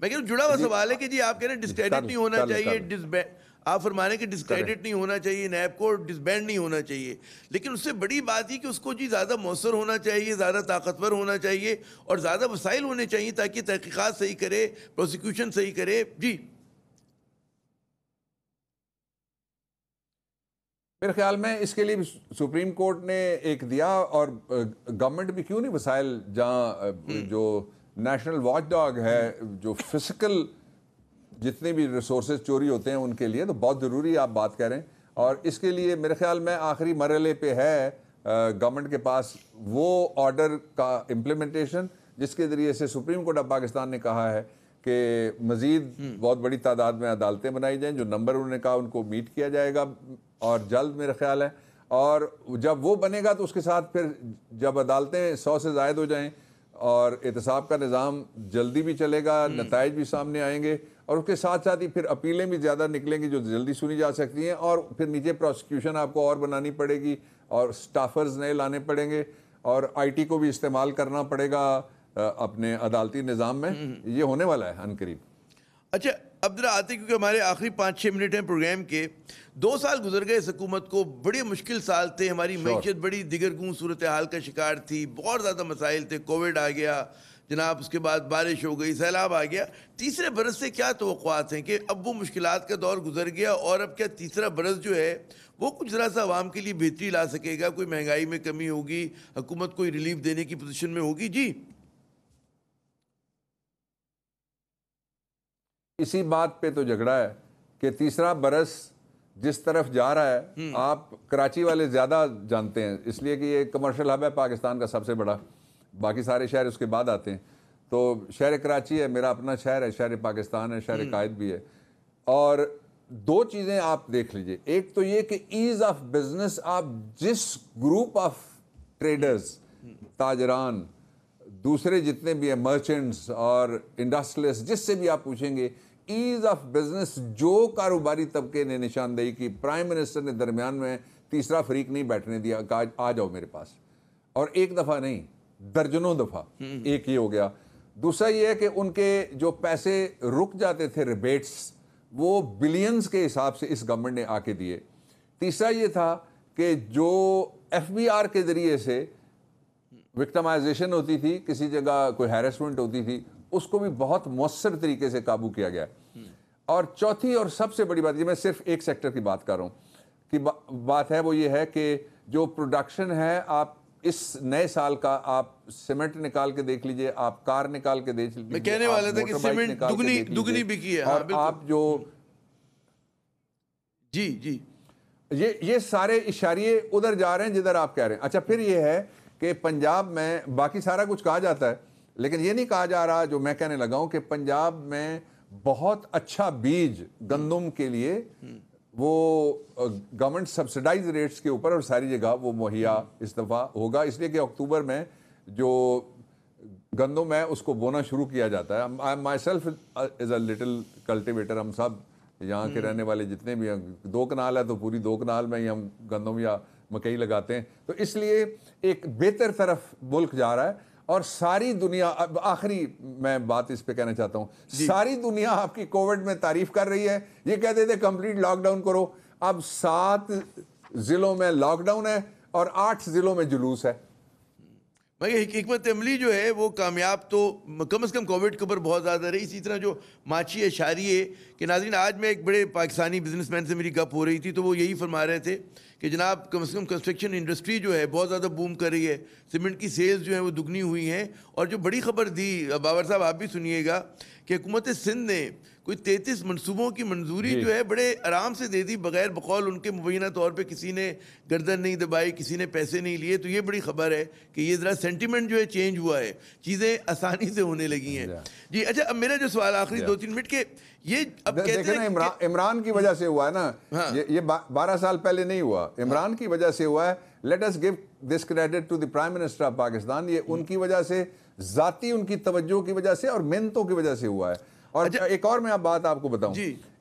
میں کہہ رہا ہوں جڑا ہوا سوال ہے کہ جی آپ کہہ رہے ہیں ڈسکریڈٹ نہیں ہونا چاہیے, آپ فرمانے کہ ڈسکریڈٹ نہیں ہونا چاہیے, نیب کو ڈسبینڈ نہیں ہونا چاہیے, لیکن اس سے بڑی بات یہ کہ اس کو جی زیادہ مؤثر ہونا چاہیے, زیادہ طاقتور ہونا چاہیے اور زیادہ وسائل ہونے چاہیے تاکہ تحقیقات صحیح کرے, پروسیکیوشن صحیح کرے. جی میرے خیال میں اس کے لیے سپریم کورٹ نے ایک دیا, اور گورنمنٹ بھی کیوں نہیں وسائل, جہاں جو نیشنل واچ ڈاگ ہے, جو فزیکل جتنے بھی ریسورسز چوری ہوتے ہیں ان کے لیے تو بہت ضروری آپ بات کہہ رہے ہیں, اور اس کے لیے میرے خیال میں آخری مرحلے پہ ہے گورنمنٹ کے پاس وہ آرڈر کا امپلیمنٹیشن, جس کے ذریعے سے سپریم کورٹ آف پاکستان نے کہا ہے کہ مزید بہت بڑی تعداد میں عدالتیں بنائی جائیں, جو نمبر انہوں نے کہا ان کو میٹ کیا جائے گا اور جلد میرا خیال ہے. اور جب وہ بنے گا تو اس کے ساتھ پھر جب عدالتیں 100 سے زائد ہو جائیں اور احتساب کا نظام جلدی بھی چلے گا, نتائج بھی سامنے آئیں گے, اور اس کے ساتھ ساتھ ہی پھر اپیلیں بھی زیادہ نکلیں گی جو جلدی سنی جا سکتی ہیں, اور پھر نیچے پروسیکیوشن آپ کو اور بنانی پڑے گی اور سٹافرز نئے لانے پڑیں گے, اور آئی ٹی کو بھی استعمال کرنا پڑے گا اپنے عدالتی نظام میں. یہ ہونے والا ہے عنقریب. اچھا اب ذرا آتے, کیونکہ ہمارے آخری 5-6 منٹ ہیں پروگرام کے. 2 سال گزر گئے اس حکومت کو, بڑے مشکل سال تھے, ہماری معیشت بڑی دیگرگون صورتحال کا شکار تھی, بہت زیادہ مسائل تھے, کووڈ آ گیا جناب, اس کے بعد بارش ہو گئی, سیلاب آ گیا. تیسرے برس سے کیا توقعات ہیں کہ اب وہ مشکلات کا دور گزر گیا اور اب کیا تیسرا برس جو ہے وہ کچھ ذرا سا عوام کے لیے بہتری لا سکے گا, کوئی مہنگائی میں کمی ہوگی, حکومت کوئی ریلیف دینے کی پوزیشن میں ہوگی؟ جی اسی بات پہ تو جھگڑا ہے کہ تیسرا برس جس طرف جا رہا ہے, آپ کراچی والے زیادہ جانتے ہیں اس لیے کہ یہ کمرشل ہب ہے پاکستان کا سب سے بڑا, باقی سارے شہر اس کے بعد آتے ہیں. تو شہر کراچی ہے میرا اپنا شہر ہے, شہر پاکستان ہے, شہر قائد بھی ہے. اور 2 چیزیں آپ دیکھ لیجئے, ایک تو یہ کہ ایز آف بزنس, آپ جس گروپ آف ٹریڈرز, تاجران, دوسرے جتنے بھی ہیں مرچنٹس اور انڈسٹریلسٹ, جس سے بھی آپ پوچھیں گے ایز آف بزنس جو کاروباری طبقے نے نشاندہی کی, پرائم منسٹر نے درمیان میں تیسرا فریق نہیں بیٹھنے دیا, کہا آ جاؤ میرے پاس, اور ایک دفعہ نہیں درجنوں دفعہ. ایک یہ ہو گیا. دوسرا یہ ہے کہ ان کے جو پیسے رک جاتے تھے ریبیٹس, وہ بلینز کے حساب سے اس گورنمنٹ نے آ کے دیے. تیسرا یہ تھا کہ جو ایف بی آر کے ذریعے سے وکٹمائزیشن ہوتی تھی, کسی جگہ کوئی ہیرسمنٹ ہوتی تھی, اس کو بھی بہت مؤثر طریقے سے قابو کیا گیا. اور چوتھی اور سب سے بڑی بات, یہ میں صرف ایک سیکٹر کی بات کر رہا ہوں, کہ بات ہے وہ یہ ہے کہ جو پروڈکشن ہے, آپ اس نئے سال کا آپ سیمنٹ نکال کے دیکھ لیجئے, آپ کار نکال کے دیکھ لیجئے, میں کہنے والا تھا کہ سیمنٹ دگنی بکی ہے, اور آپ جو جی یہ سارے اشاریے ادھر جا رہے ہیں جدھر آپ کہہ رہے ہیں. اچھا پھر یہ ہے کہ پنجاب میں باقی سارا کچھ کہا جاتا ہے, لیکن یہ نہیں کہا جا رہا جو میں کہنے لگا ہوں کہ پنجاب میں بہت اچھا بیج گندم کے لیے وہ گورنمنٹ سبسڈائز ریٹس کے اوپر اور ساری جگہ وہ مہیا اس دفعہ ہوگا, اس لیے کہ اکتوبر میں جو گندم ہے اس کو بونا شروع کیا جاتا ہے. I myself is a little cultivator, ہم سب یہاں کے رہنے والے جتنے بھی ہیں, 2 کنال ہے تو پوری 2 کنال میں ہی ہم گندم یا مکئی لگاتے ہیں. تو اس لیے ایک بہتر طرف ملک جا رہا ہے, اور ساری دنیا, اب آخری میں بات اس پہ کہنا چاہتا ہوں, ساری دنیا آپ کی کووڈ میں تعریف کر رہی ہے. یہ کہتے تھے کمپلیٹ لاک ڈاؤن کرو, اب 7 ضلعوں میں لاک ڈاؤن ہے اور 8 ضلعوں میں جلوس ہے. مگر حکمت عملی جو ہے وہ کامیاب تو کم از کم کووڈ کے اوپر بہت زیادہ رہی. اسی طرح جو ماچی اشاریے کہ ناظرین, آج میں ایک بڑے پاکستانی بزنس مین سے میری گپ ہو رہی تھی تو وہ یہی فرما رہے تھے کہ جناب کم از کم کنسٹرکشن انڈسٹری جو ہے بہت زیادہ بوم کر رہی ہے, سیمنٹ کی سیلز جو ہیں وہ دگنی ہوئی ہیں. اور جو بڑی خبر دی بابر صاحب آپ بھی سنیے گا کہ حکومت سندھ نے کوئی 33 منصوبوں کی منظوری جو ہے بڑے آرام سے دے دی, بغیر بقول ان کے مبینہ طور پہ کسی نے گردن نہیں دبائی, کسی نے پیسے نہیں لیے. تو یہ بڑی خبر ہے کہ یہ ذرا سینٹیمنٹ جو ہے چینج ہوا ہے, چیزیں آسانی سے ہونے لگی ہیں. جی اچھا اب میرا جو سوال آخری 2-3 منٹ کے, یہ اب کہتے ہیں عمران کی وجہ سے ہوا ہے نا, یہ 12 سال پہلے نہیں ہوا, عمران کی وجہ سے ہوا ہے. Let us give this credit to the Prime Minister of Pakistan, یہ ان کی وجہ سے, ذاتی ان کی توجہ کی وجہ سے اور محنتوں کی وجہ سے ہوا ہے. اور ایک اور میں بات آپ کو بتاؤں,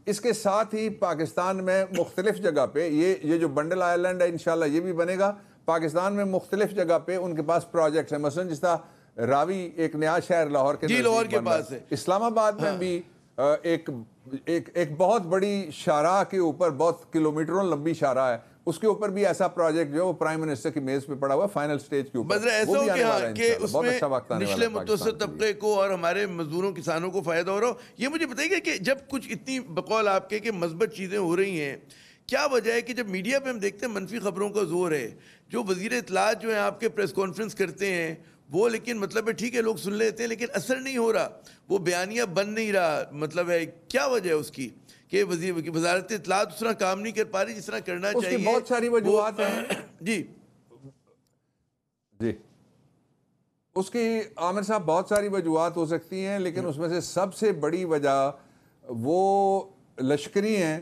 اس کے ساتھ ہی پاکستان میں مختلف جگہ پہ یہ جو بنڈل آئلینڈ ہے انشاءاللہ یہ بھی بنے گا. پاکستان میں مختلف جگہ پہ ان کے پاس پروجیکٹس ہیں, مثلا جس طرح راوی ایک نیا شہر لاہور کے جی لاہور کے پاس ہے. اسلام آباد میں بھی ایک بہت بڑی شاہراہ کے اوپر بہت کلومیٹروں لمبی شاہراہ ہے, اس کے اوپر بھی ایسا پروجیکٹ جو پرائم منسٹر کی میز پہ پڑا ہوا فائنل سٹیج کے اوپر. بدر ایسا ہو کہ اس میں نچلے متوسط طبقے کو اور ہمارے مزدوروں کسانوں کو فائدہ ہو رہا ہو. یہ مجھے بتائیے کہ جب کچھ اتنی بقول آپ کے کہ مثبت چیزیں ہو رہی ہیں, کیا وجہ ہے کہ جب میڈیا پہ ہم دیکھتے ہیں منفی خبروں کا زور ہے, جو وزیر اطلاعات جو ہیں آپ کے پریس کانفرنس کرتے ہیں وہ لیکن مطلب ہے ٹھیک ہے لوگ سن لیتے ہیں لیکن اثر نہیں ہو رہا, وہ بیانیہ بن نہیں رہا, مطلب ہے کیا وجہ ہے اس کی کہ وزارت اطلاعات اس طرح کام نہیں کر پا رہی جس طرح کرنا چاہیے؟ اس کی بہت ساری وجوہات ہیں. جی جی اس کی عامر صاحب بہت ساری وجوہات ہو سکتی ہیں, لیکن اس میں سے سب سے بڑی وجہ وہ لشکری ہیں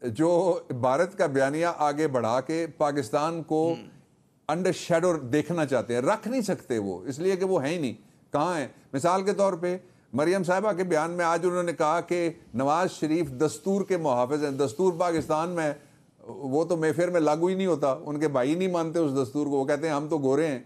جو بھارت کا بیانیہ آگے بڑھا کے پاکستان کو انڈر شیڈو دیکھنا چاہتے ہیں. رکھ نہیں سکتے وہ, اس لیے کہ وہ ہیں ہی نہیں. کہاں ہیں؟ مثال کے طور پہ مریم صاحبہ کے بیان میں آج انہوں نے کہا کہ نواز شریف دستور کے محافظ ہیں. دستور پاکستان میں وہ تو میفیئر میں لاگو ہی نہیں ہوتا, ان کے بھائی نہیں مانتے اس دستور کو. وہ کہتے ہیں ہم تو گورے ہیں,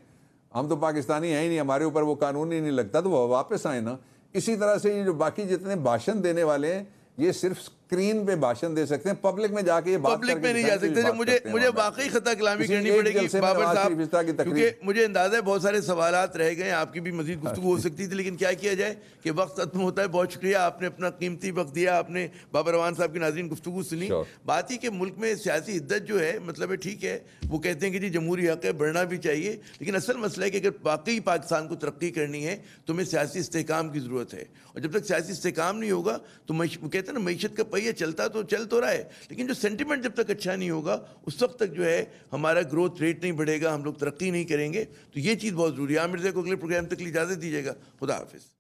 ہم تو پاکستانی ہیں ہی نہیں, ہمارے اوپر وہ قانون ہی نہیں لگتا. تو وہ واپس آئے نا. اسی طرح سے یہ جو باقی جتنے بھاشن دینے والے ہیں یہ صرف سکرین پہ بھاشن دے سکتے ہیں, پبلک میں جا کے یہ بات پبلک میں نہیں جا سکتے. مجھے واقعی خطا کلامی کرنی پڑے گی بابر صاحب, کیونکہ مجھے اندازہ ہے بہت سارے سوالات رہ گئے, آپ کی بھی مزید گفتگو ہو سکتی تھی, لیکن کیا کیا جائے کہ وقت ختم ہوتا ہے. بہت شکریہ, آپ نے اپنا قیمتی وقت دیا, آپ نے بابر روان صاحب کی ناظرین گفتگو سنی. بات ہی کہ ملک میں سیاسی حدت جو ہے مطلب ہے ٹھیک ہے, وہ کہتے ہیں کہ جی جمہوری حق ہے, بڑھنا بھی چاہیے, لیکن اصل مسئلہ ہے کہ اگر واقعی پاکستان کو ترقی کرنی ہے تو ہمیں سیاسی استحکام کی ضرورت ہے, اور جب تک سیاسی استحکام نہیں ہوگا تو کہتے ہیں نا معیشت کا پہیہ چلتا تو چل تو رہا ہے, لیکن جو سینٹیمنٹ جب تک اچھا نہیں ہوگا اس وقت تک جو ہے ہمارا گروتھ ریٹ نہیں بڑھے گا, ہم لوگ ترقی نہیں کریں گے. تو یہ چیز بہت ضروری ہے. عامر صاحب کو اگلے پروگرام تک اجازت دیجیے گا. خدا حافظ.